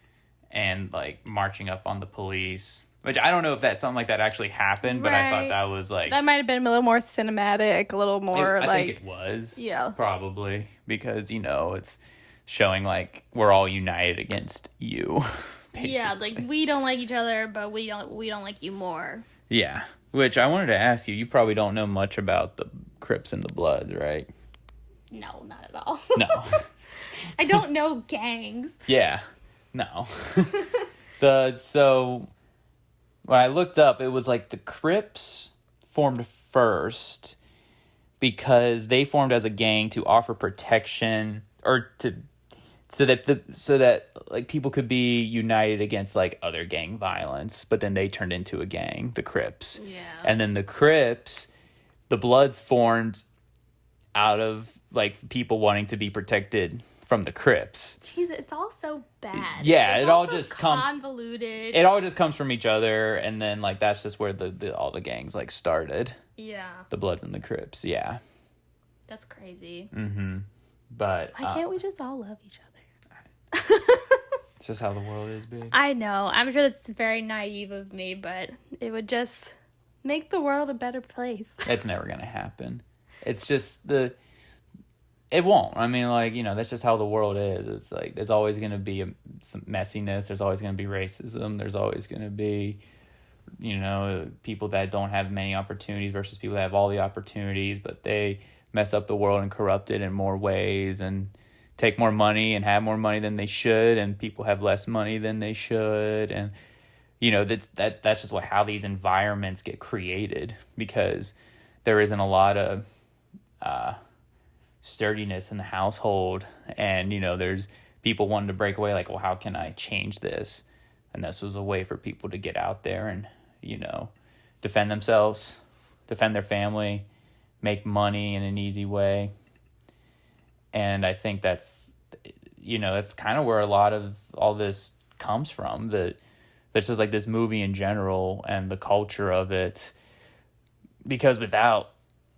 and like marching up on the police. Which I don't know if something like that actually happened, but I thought that was like...
That might have been a little more cinematic, a little more
I think it was.
Yeah.
Probably. Because, it's showing like we're all united against you. Basically.
Yeah, like we don't like each other, but we don't like you more.
Yeah. Which I wanted to ask you, you probably don't know much about the Crips and the Bloods, right?
No, not at all.
No.
I don't know gangs.
Yeah. No. So when I looked up, it was like the Crips formed first because they formed as a gang to offer protection or so that like people could be united against like other gang violence, but then they turned into a gang, the Crips.
Yeah.
And then the Crips, the Bloods formed out of like people wanting to be protected from the Crips.
Jeez, it's all so bad.
Yeah,
it's
it all just
convoluted.
It all just comes from each other, and then like that's just where all the gangs like started.
Yeah.
The Bloods and the Crips. Yeah.
That's crazy.
Mm-hmm. But
why can't we just all love each other?
It's just how the world is, babe.
I know. I'm sure that's very naive of me, but it would just make the world a better place.
It's never gonna happen. It's just it won't. I mean, like, that's just how the world is. It's like there's always gonna be some messiness. There's always gonna be racism. There's always gonna be, people that don't have many opportunities versus people that have all the opportunities, but they mess up the world and corrupt it in more ways and take more money and have more money than they should, and people have less money than they should, and that's just how these environments get created, because there isn't a lot of sturdiness in the household, and there's people wanting to break away, like, well, how can I change this? And this was a way for people to get out there and, you know, defend themselves, defend their family, make money in an easy way. And I think that's, you know, that's kind of where a lot of all this comes from. That's just like this movie in general and the culture of it. Because without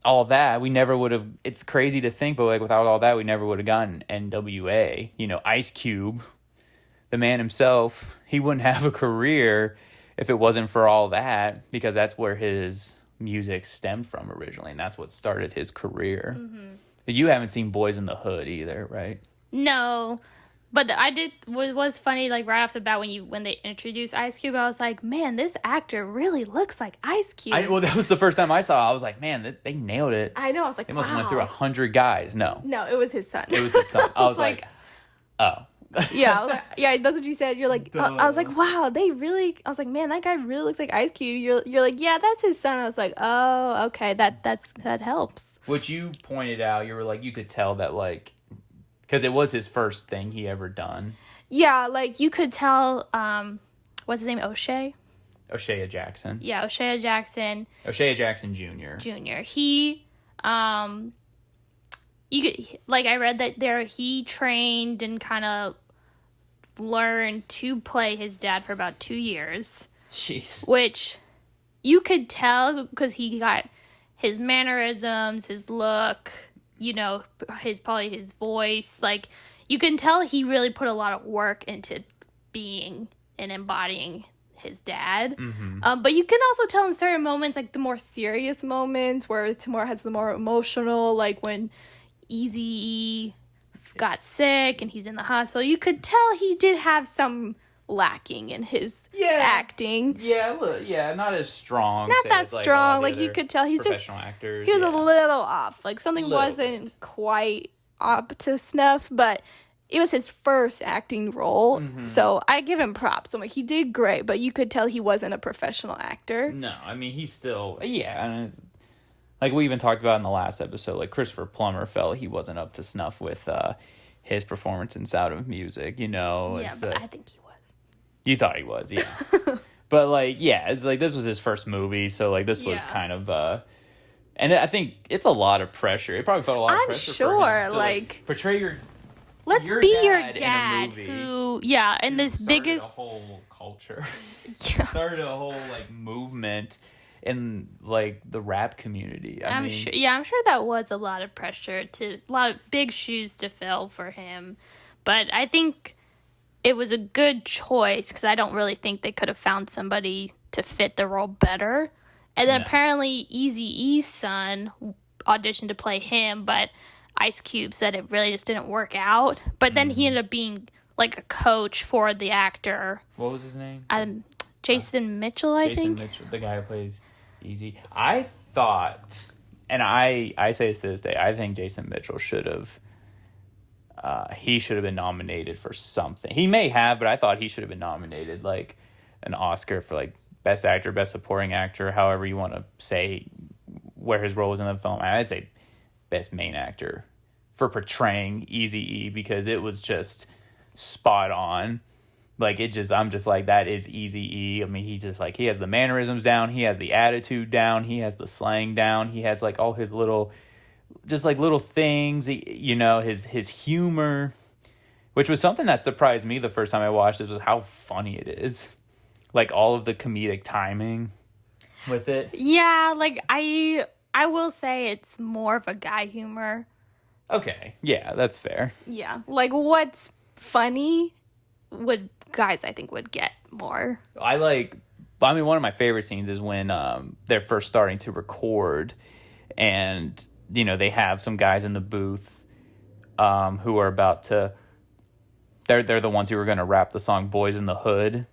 all that, we never would have, it's crazy to think, but like without all that, we never would have gotten NWA. You know, Ice Cube, the man himself, he wouldn't have a career if it wasn't for all that, because that's where his music stemmed from originally, and that's what started his career. You haven't seen Boys in the Hood either, right?
No, but I did. Was funny, like right off the bat when they introduced Ice Cube, I was like, man, this actor really looks like Ice Cube.
Well, that was the first time I saw it. I was like, man, they nailed it.
I know. I was like,
They must have went
wow.
through 100 guys. No,
No, it was his son.
it was his son. I was like, oh.
Yeah, I was like, yeah, that's what you said. You're like, I was like, wow, they really. I was like, man, that guy really looks like Ice Cube. You're like, yeah, that's his son. I was like, oh, okay, that helps.
Which you pointed out, you were like, you could tell that, like, because it was his first thing he ever done.
Yeah, like
You could tell, what's his name, O'Shea?
O'Shea Jackson.
Yeah, O'Shea Jackson
O'Shea Jackson Jr.
Jr. He, you could, like, I read that he trained and kind of learned to play his dad for about 2 years.
Jeez.
Which you could tell because he got his mannerisms, his look, you know, his voice. Like, you can tell he really put a lot of work into being and embodying his dad. But you can also tell in certain moments, like the more serious moments where Timur has the more emotional, like when Eazy-E got sick and he's in the hospital, you could tell he did have some lacking in his acting.
Yeah, not as strong.
not that
as, like,
strong.
all the
Like you
other
could tell he's just
professional actors.
he was
yeah.
a little off. Like something
Little
wasn't
bit.
quite up to snuff, but it was his first acting role. So I give him props. I'm like, he did great, but you could tell he wasn't a professional actor.
No, I mean, he's still... Yeah, and it's, like we even talked about in the last episode, like Christopher Plummer felt he wasn't up to snuff with his performance in Sound of Music, you know?
Yeah,
It's,
but I think he was.
You thought he was, yeah. But, like, yeah, it's like this was his first movie, so, like, this was
Yeah.
kind of... and I think it's a lot of pressure. It probably felt a lot of
I'm
pressure
sure,
for him to,
like
portray your...
Let's
your
be your
dad in a
dad
movie.
who, yeah, and this
Started
biggest...
a whole culture.
Yeah.
Started a whole, like, movement in, like, the rap community. I mean,
I'm sure that was a lot of pressure, a lot of big shoes to fill for him. But I think it was a good choice because I don't really think they could have found somebody to fit the role better. And then
No.
apparently Eazy-E's son auditioned to play him, but Ice Cube said it really just didn't work out. But then he ended up being like a coach for the actor.
What was his name?
Jason Mitchell, I
Jason
think.
Mitchell, the guy who plays Easy. I thought, and I say this to this day, I think Jason Mitchell should have been nominated for something. He may have, but I thought he should have been nominated, like an Oscar for like best actor, best supporting actor, however you want to say where his role was in the film. I'd say best main actor for portraying Eazy-E because it was just spot on. Like I'm just like, that is Eazy-E. I mean, he has the mannerisms down, he has the attitude down, he has the slang down, he has like all his little things, you know, his humor, which was something that surprised me the first time I watched it, was how funny it is. Like all of the comedic timing with it.
Yeah, like I will say it's more of a guy humor.
Okay, yeah, that's fair.
yeah, like what's funny?
Guys I think would get more.
One of my favorite scenes is when they're first starting to record, and you know they have some guys in the booth who are about to. They're the ones who are going to rap the song "Boys in the Hood,"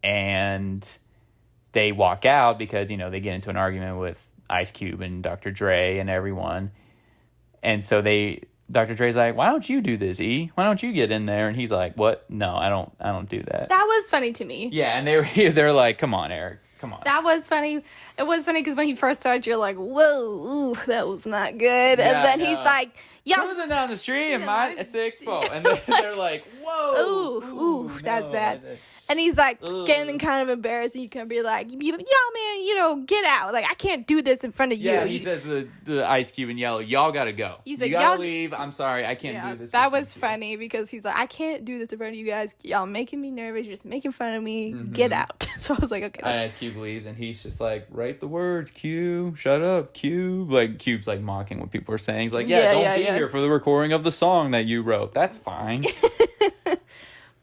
and they walk out because you know they get into an argument with Ice Cube and Dr. Dre and everyone, and so Dr. Dre's like, "Why don't you do this, E? Why don't you get in there?" And he's like, "What? No, I don't do that."
That was funny to me.
Yeah, and they're like, "Come on, Eric, come on."
That was funny. It was funny because when he first started, you're like, whoa, ooh, that was not good.
Yeah,
and then
I
he's
know.
like, y'all.
Cruising down the street in
Yeah,
my
mine-
6'4", and they're like, "Whoa,
Ooh, that's bad." And he's like getting kind of embarrassed. And you can be like, "Yeah, man, get out. Like, I can't do this in front of you."
Yeah, he says the Ice Cube and Yellow, y'all gotta go.
He's
you
like,
gotta leave. I'm sorry, I can't do this.
That was funny because he's like, "I can't do this in front of you guys. Y'all making me nervous. You're just making fun of me. Get out." So I was like, okay.
And Ice Cube leaves, and he's just like, write the words, Q. Shut up, Q. Like, Cube's like mocking what people are saying. He's like, don't be here for the recording of the song that you wrote. That's fine.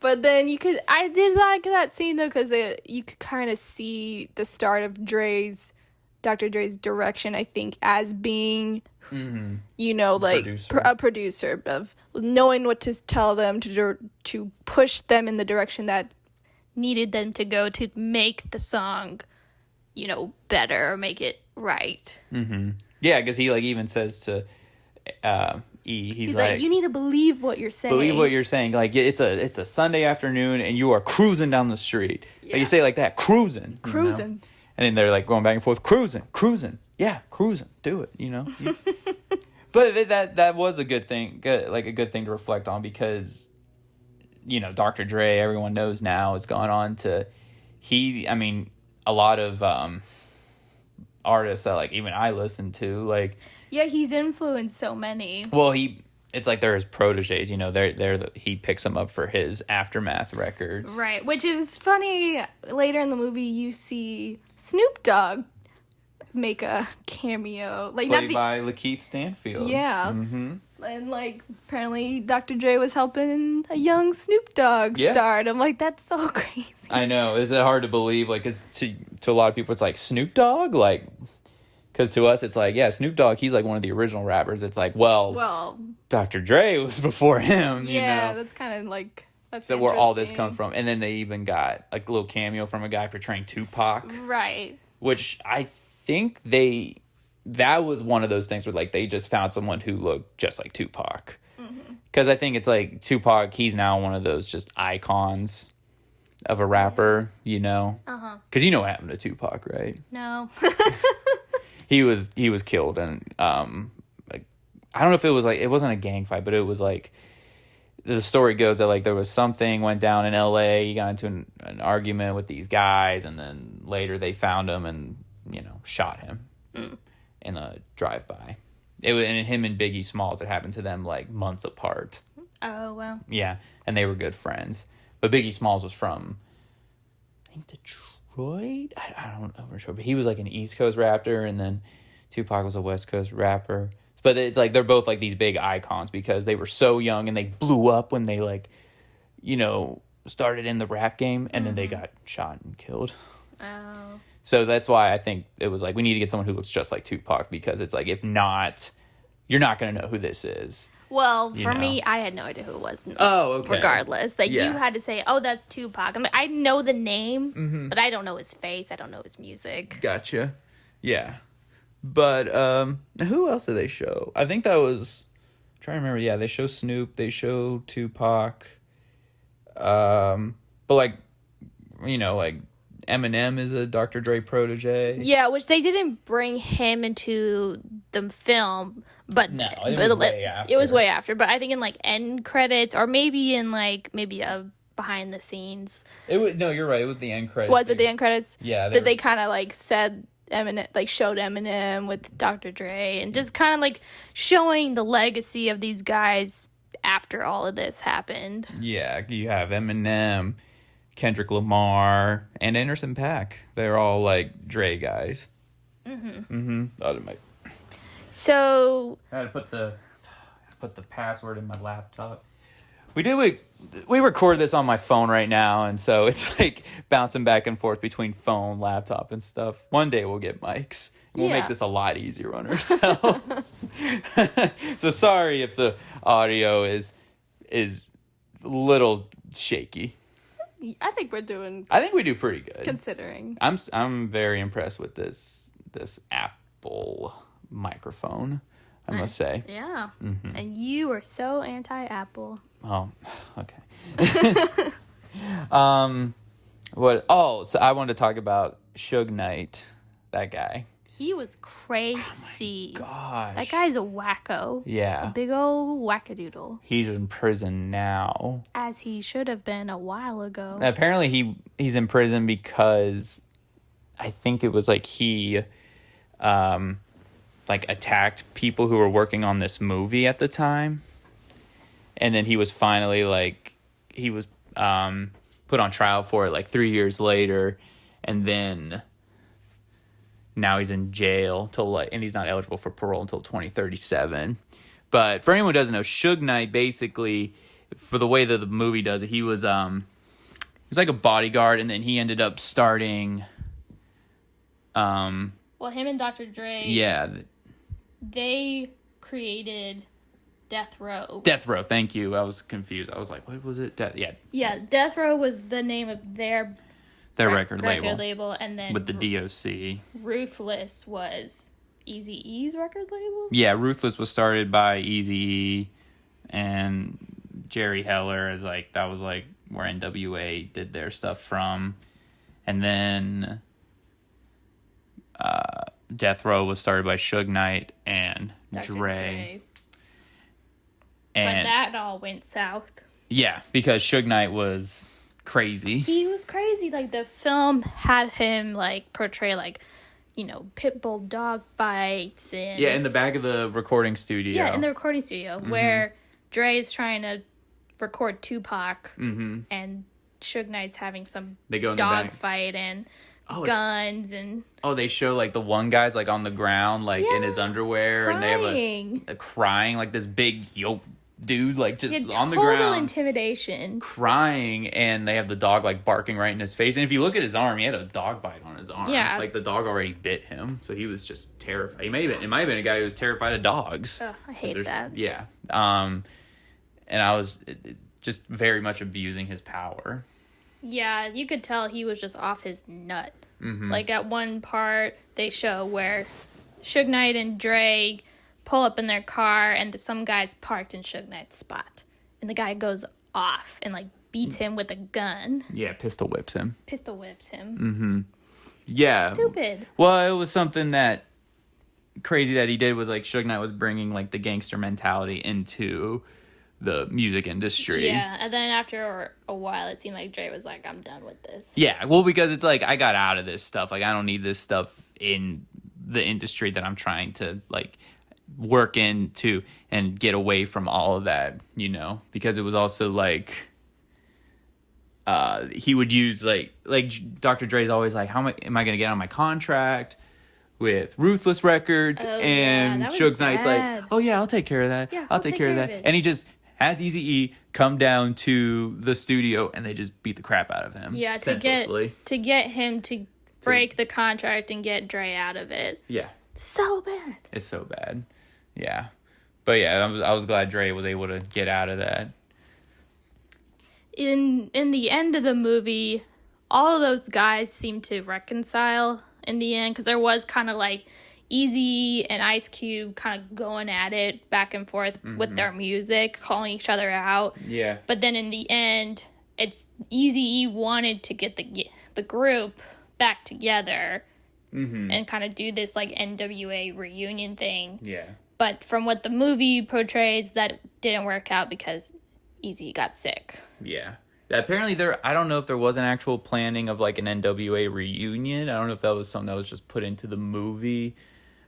But then I did like that scene though, because you could kind of see the start of Dr. Dre's direction, I think, as being, like a producer of knowing what to tell them to push them in the direction that
needed them to go to make the song, better or make it right.
Mm-hmm. Yeah, because he like even says to E, he's like,
you need to believe what you're saying.
Believe what you're saying. Like, it's a Sunday afternoon and you are cruising down the street. Yeah. Like, you say it like that, cruising.
Cruising.
And then they're like going back and forth, cruising. Yeah, cruising. Do it, But that was a good thing, a good thing to reflect on, because, Dr. Dre, everyone knows now, has gone on to, a lot of artists that like even I listen to, like,
yeah, he's influenced so many.
Well, it's like they're his proteges, he picks them up for his Aftermath records.
Right, which is funny. Later in the movie, you see Snoop Dogg make a cameo. Like,
played by Lakeith Stanfield.
Yeah. Mm-hmm. And, like, apparently Dr. Dre was helping a young Snoop Dogg start. I'm like, that's so crazy.
I know. Is it hard to believe? Like, 'cause to a lot of people, it's like, Snoop Dogg? Like... Because to us, it's like, yeah, Snoop Dogg, he's like one of the original rappers. It's like, well Dr. Dre was before him,
that's kind of like... That's
so where all this comes from. And then they even got a little cameo from a guy portraying Tupac.
Right.
Which I think that was one of those things where, like, they just found someone who looked just like Tupac. Because I think it's like Tupac, he's now one of those just icons of a rapper, Uh-huh. Because you know what happened to Tupac, right?
No.
He was killed, and I don't know if it was like, it wasn't a gang fight, but it was like, the story goes that like there was something went down in LA. He got into an argument with these guys, and then later they found him and shot him in a drive-by. It was, and him and Biggie Smalls, it happened to them like months apart.
Oh wow.
Yeah, and they were good friends, but Biggie Smalls was from, I think, Detroit. I don't know for sure, but he was like an East Coast rapper, and then Tupac was a West Coast rapper. But it's like they're both like these big icons because they were so young and they blew up when they like, started in the rap game, and then they got shot and killed.
Oh.
So that's why I think it was like, we need to get someone who looks just like Tupac, because it's like, if not, you're not going to know who this is.
Well, for me, I had no idea who it was.
Oh, okay.
Regardless. Like, you had to say, oh, that's Tupac. I mean, I know the name, but I don't know his face. I don't know his music.
Gotcha. Yeah. But who else did they show? I think that was... I'm trying to remember. Yeah, they show Snoop. They show Tupac. But, like, like... Eminem is a Dr. Dre protege.
Yeah, which they didn't bring him into the film, but
no, it was way after.
It was way after, but I think in like end credits, or maybe in like a behind the scenes.
No, you're right. It was the end credits.
Was it the end credits?
Yeah.
They kind of like said Eminem, like showed Eminem with Dr. Dre, and just kind of like showing the legacy of these guys after all of this happened.
Yeah, you have Eminem, Kendrick Lamar, and Anderson .Paak. They're all like Dre guys.
So
I had to put the password in my laptop. We record this on my phone right now, and so it's like bouncing back and forth between phone, laptop, and stuff. One day we'll get mics. And we'll make this a lot easier on ourselves. So sorry if the audio is a little shaky.
I think we
do pretty good.
Considering.
I'm very impressed with this Apple microphone, I must say.
Yeah. Mm-hmm. And you are so anti-Apple.
Oh, okay. So I wanted to talk about Suge Knight, that guy.
He was crazy.
Gosh.
That guy's a wacko.
Yeah.
A big old wackadoodle.
He's in prison now.
As he should have been a while ago.
Apparently he's in prison because I think it was like he like attacked people who were working on this movie at the time. And then he was finally like he was put on trial for it like 3 years later, and then now he's in jail till like, and he's not eligible for parole until 2037. But for anyone who doesn't know, Suge Knight basically, for the way that the movie does it, he was like a bodyguard, and then he ended up starting.
Well, him and Dr. Dre.
Yeah.
They created Death Row.
Death Row. Thank you. I was confused. I was like, what was it? Yeah.
Yeah, Death Row was the name of their
record label,
and then
with the DOC.
Ruthless was Eazy-E's record label.
Yeah, Ruthless was started by Eazy-E and Jerry Heller, as like that was like where NWA did their stuff from, and then Death Row was started by Suge Knight and
Dr.
Dre.
But
And
that all went south.
yeah, because Suge Knight was crazy.
He was crazy. Like, the film had him like portray like, you know, pit bull dog fights and
Yeah, in the back of the recording studio.
yeah, in the recording studio where Dre is trying to record Tupac and Suge Knight's having some
They go in the
dog
back.
fight and
Oh,
guns and
Oh, they show like the one guy's like on the ground, like in his underwear, and they have
crying.
a crying, like this big yoke dude, like just
Yeah,
on the
total
ground,
intimidation.
crying, and they have the dog like barking right in his face. And if you look at his arm, he had a dog bite on his arm.
Yeah.
Like the dog already bit him, so he was just terrified. It might have been a guy who was terrified of dogs.
Ugh, I hate
There's-
that.
Yeah. And I was just very much abusing his power.
Yeah, you could tell he was just off his nut.
Mm-hmm.
Like, at one part, they show where Suge Knight and Dre pull up in their car, and some guy's parked in Suge Knight's spot. And the guy goes off and, like, beats him with a gun.
Yeah, pistol whips him.
Pistol whips him.
Yeah.
Stupid.
Well, it was something that crazy that he did was like Suge Knight was bringing like the gangster mentality into the music industry.
Yeah, and then after a while, it seemed like Dre was like, I'm done with this.
Yeah, well, because it's like I got out of this stuff. Like I don't need this stuff in the industry that I'm trying to like work into and get away from all of that, you know, because it was also like he would use like Dr. Dre's always like, how am I going to get on my contract with Ruthless Records?
Oh,
and
yeah, that was
Suge Knight's
bad.
like, oh yeah, I'll take care of that.
Yeah,
I'll take care of that.
it.
And he just has Eazy-E come down to the studio and they just beat the crap out of him.
Yeah,
senselessly.
to get him to break the contract and get Dre out of it.
Yeah.
So bad.
It's so bad. Yeah. But yeah, I was glad Dre was able to get out of that.
In the end of the movie, all of those guys seem to reconcile in the end, because there was kind of like Eazy and Ice Cube kind of going at it back and forth with their music, calling each other out.
Yeah.
But then in the end, it's Eazy-E wanted to get the group back together and kind of do this like NWA reunion thing.
Yeah.
But from what the movie portrays, that didn't work out because Eazy got sick.
Yeah. Apparently I don't know if there was an actual planning of like an NWA reunion. I don't know if that was something that was just put into the movie.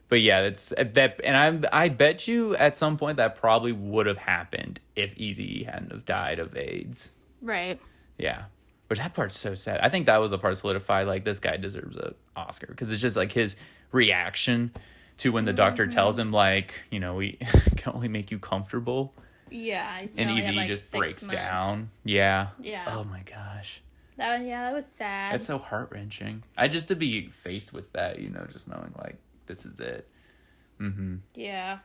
But yeah, it's that, and I bet you at some point that probably would have happened if Eazy hadn't have died of AIDS.
Right.
Yeah. Which that part's so sad. I think that was the part solidified, like, this guy deserves an Oscar. Because it's just, like, his reaction to when the doctor tells him, like, you know, we can only make you comfortable.
Yeah.
And Eazy just breaks down. Yeah.
Yeah.
Oh, my gosh.
That was sad.
That's so heart-wrenching. Just to be faced with that, you know, just knowing, like, this is it.
Yeah.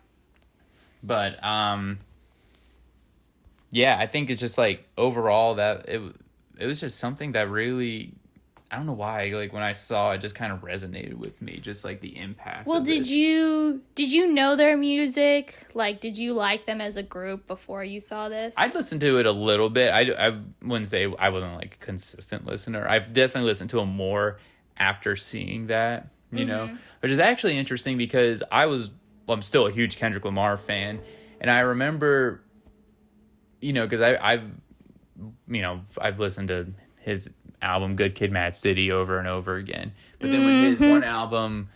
But, yeah, I think it's just, like, overall that it was just something that really, I don't know why, like when I saw it, just kind of resonated with me, just like the impact.
Well,
of
did
it.
you know their music? Like, did you like them as a group before you saw this?
I listened to it a little bit. I wouldn't say I wasn't like a consistent listener. I've definitely listened to them more after seeing that. you know, which is actually interesting because I'm still a huge Kendrick Lamar fan. And I remember, you know, because I've listened to his album Good Kid, Mad City over and over again. But then when his one album,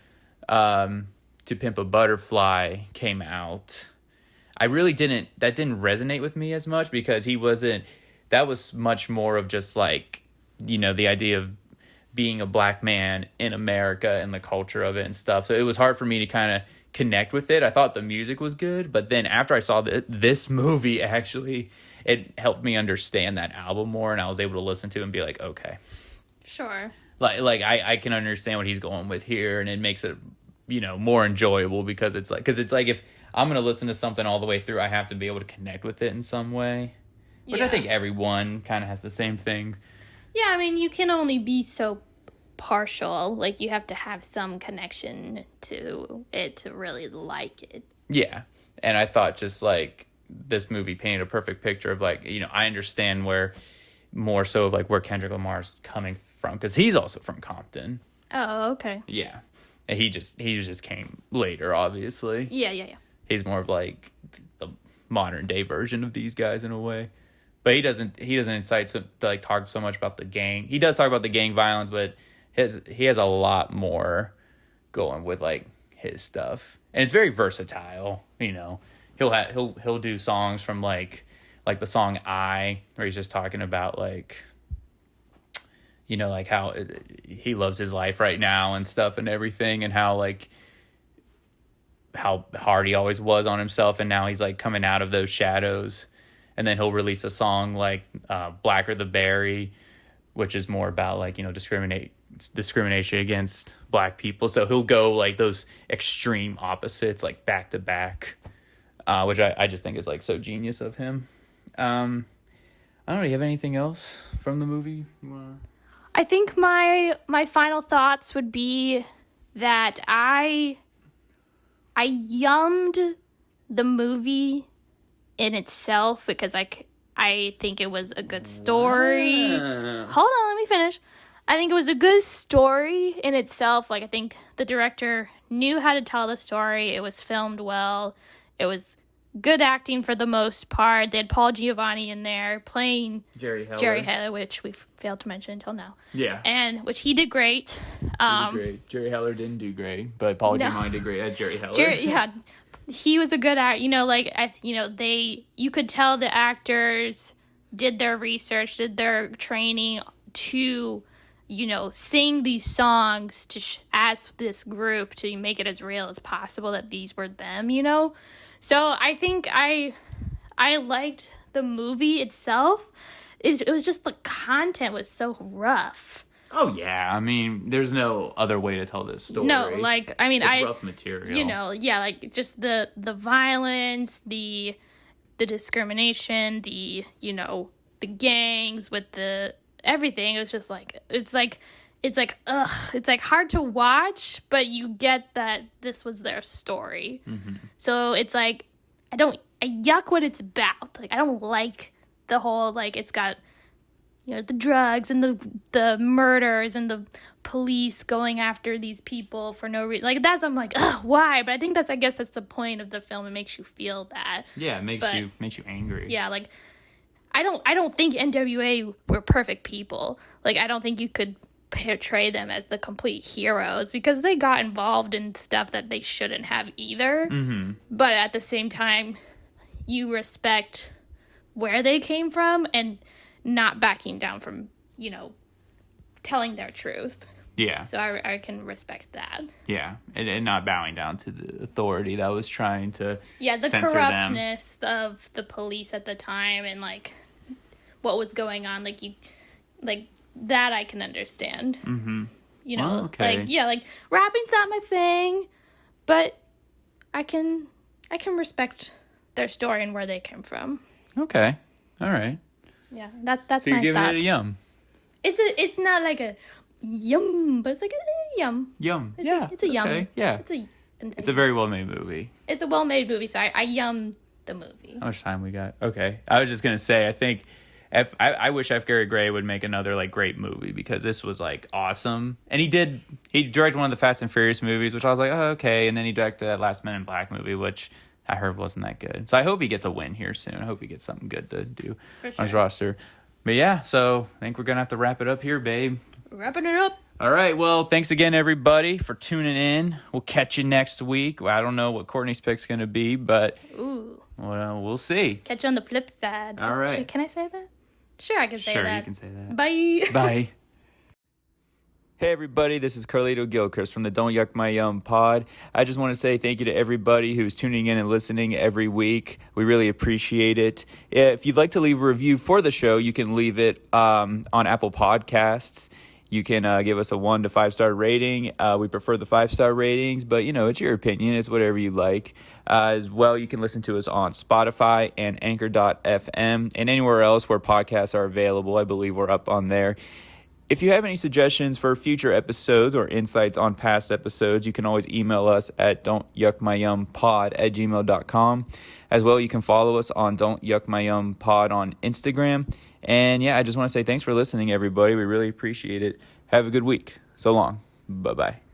To Pimp a Butterfly, came out, that didn't resonate with me as much because that was much more of just like, you know, the idea of being a black man in America and the culture of it and stuff. So it was hard for me to kind of connect with it. I thought the music was good, but then after I saw this movie, actually, it helped me understand that album more, and I was able to listen to it and be like, okay,
Sure.
like I can understand what he's going with here, and it makes it, you know, more enjoyable because it's like if I'm gonna listen to something all the way through, I have to be able to connect with it in some way, which I think everyone kind of has the same thing.
Yeah, I mean, you can only be so partial. Like, you have to have some connection to it to really like it.
Yeah. And I thought just like this movie painted a perfect picture of like, you know, I understand where more so of like where Kendrick Lamar's coming from because he's also from Compton.
Oh, okay.
Yeah. And he just came later, obviously.
Yeah.
He's more of like the modern day version of these guys in a way. But he doesn't talk so much about the gang. He does talk about the gang violence, but he has a lot more going with like his stuff, and it's very versatile. You know, he'll do songs from like the song "I," where he's just talking about like, you know, like how he loves his life right now and stuff and everything, and how hard he always was on himself, and now he's like coming out of those shadows. And then he'll release a song like Blacker the Berry, which is more about like, you know, discrimination against black people. So he'll go like those extreme opposites like back to back, which I just think is like so genius of him. I don't know. You have anything else from the movie you wanna...
I think my final thoughts would be that I yummed the movie in itself because I think it was a good story.
Wow.
Hold on, let me finish. I think it was a good story in itself. Like, I think the director knew how to tell the story. It was filmed well. It was good acting for the most part. They had Paul Giamatti in there playing
Jerry Heller,
which we failed to mention until now.
Yeah.
And which he did great.
He did great. Jerry Heller didn't do great, but Paul Giamatti did great as Jerry Heller.
He was a good actor. You know, like, you could tell the actors did their research, did their training to, you know, sing these songs as this group to make it as real as possible that these were them, you know? So I think I liked the movie itself. It was just the content was so rough.
Oh yeah, I mean, there's no other way to tell this story.
No, like, I mean,
it's rough material.
You know, yeah, like just the violence, the discrimination, the, you know, the gangs with the everything. It was just like it's like hard to watch, but you get that this was their story. Mm-hmm. So it's like I yuck what it's about. Like, I don't like the whole, like, it's got, you know, the drugs and the murders and the police going after these people for no reason. Like, I'm like, ugh, why? But I guess that's the point of the film. It makes you feel that.
Yeah, it makes you angry.
Yeah, like, I don't think NWA were perfect people. Like, I don't think you could portray them as the complete heroes because they got involved in stuff that they shouldn't have either. Mm-hmm. But at the same time, you respect where they came from and not backing down from, you know, telling their truth.
Yeah.
So I can respect that.
Yeah, and not bowing down to the authority that was trying to
the
censor
corruptness of the police at the time and, like, what was going on. Like, that I can understand. Mm-hmm. You know,
well, okay.
like rapping's not my thing, but I can respect their story and where they came from.
Okay. All right.
Yeah, that's
so
my
you're giving
thoughts.
it a yum.
It's not like a yum, but it's like a yum.
Yum.
It's a yum.
Okay. Yeah. It's a very well made movie.
It's a well made movie, so I yum the movie.
How much time we got? Okay. I was just gonna say, I think I wish F. Gary Gray would make another, like, great movie because this was, like, awesome. And he did He directed one of the Fast and Furious movies, which I was like, oh, okay. And then he directed that last Men in Black movie, which I heard wasn't that good. So I hope he gets a win here soon. I hope he gets something good to do on his roster. But yeah, so I think we're going to have to wrap it up here, babe.
Wrapping it up.
All right. Well, thanks again, everybody, for tuning in. We'll catch you next week. Well, I don't know what Courtney's pick's going to be, but we'll see.
Catch you on the flip side.
All right.
Can I say that? Sure, I can say that.
Sure, you can say that.
Bye.
Bye. Hey everybody, this is Carlito Gilchrist from the Don't Yuck My Yum pod. I just want to say thank you to everybody who's tuning in and listening every week. We really appreciate it. If you'd like to leave a review for the show, you can leave it on Apple Podcasts. You can give us a 1 to 5 star rating. We prefer the 5-star ratings, but it's your opinion. It's whatever you like. As well, you can listen to us on Spotify and Anchor.fm and anywhere else where podcasts are available. I believe we're up on there. If you have any suggestions for future episodes or insights on past episodes, you can always email us at don'tyuckmyyumpod@gmail.com. As well, you can follow us on Don't Yuck My Yum Pod on Instagram. And yeah, I just want to say thanks for listening, everybody. We really appreciate it. Have a good week. So long. Bye-bye.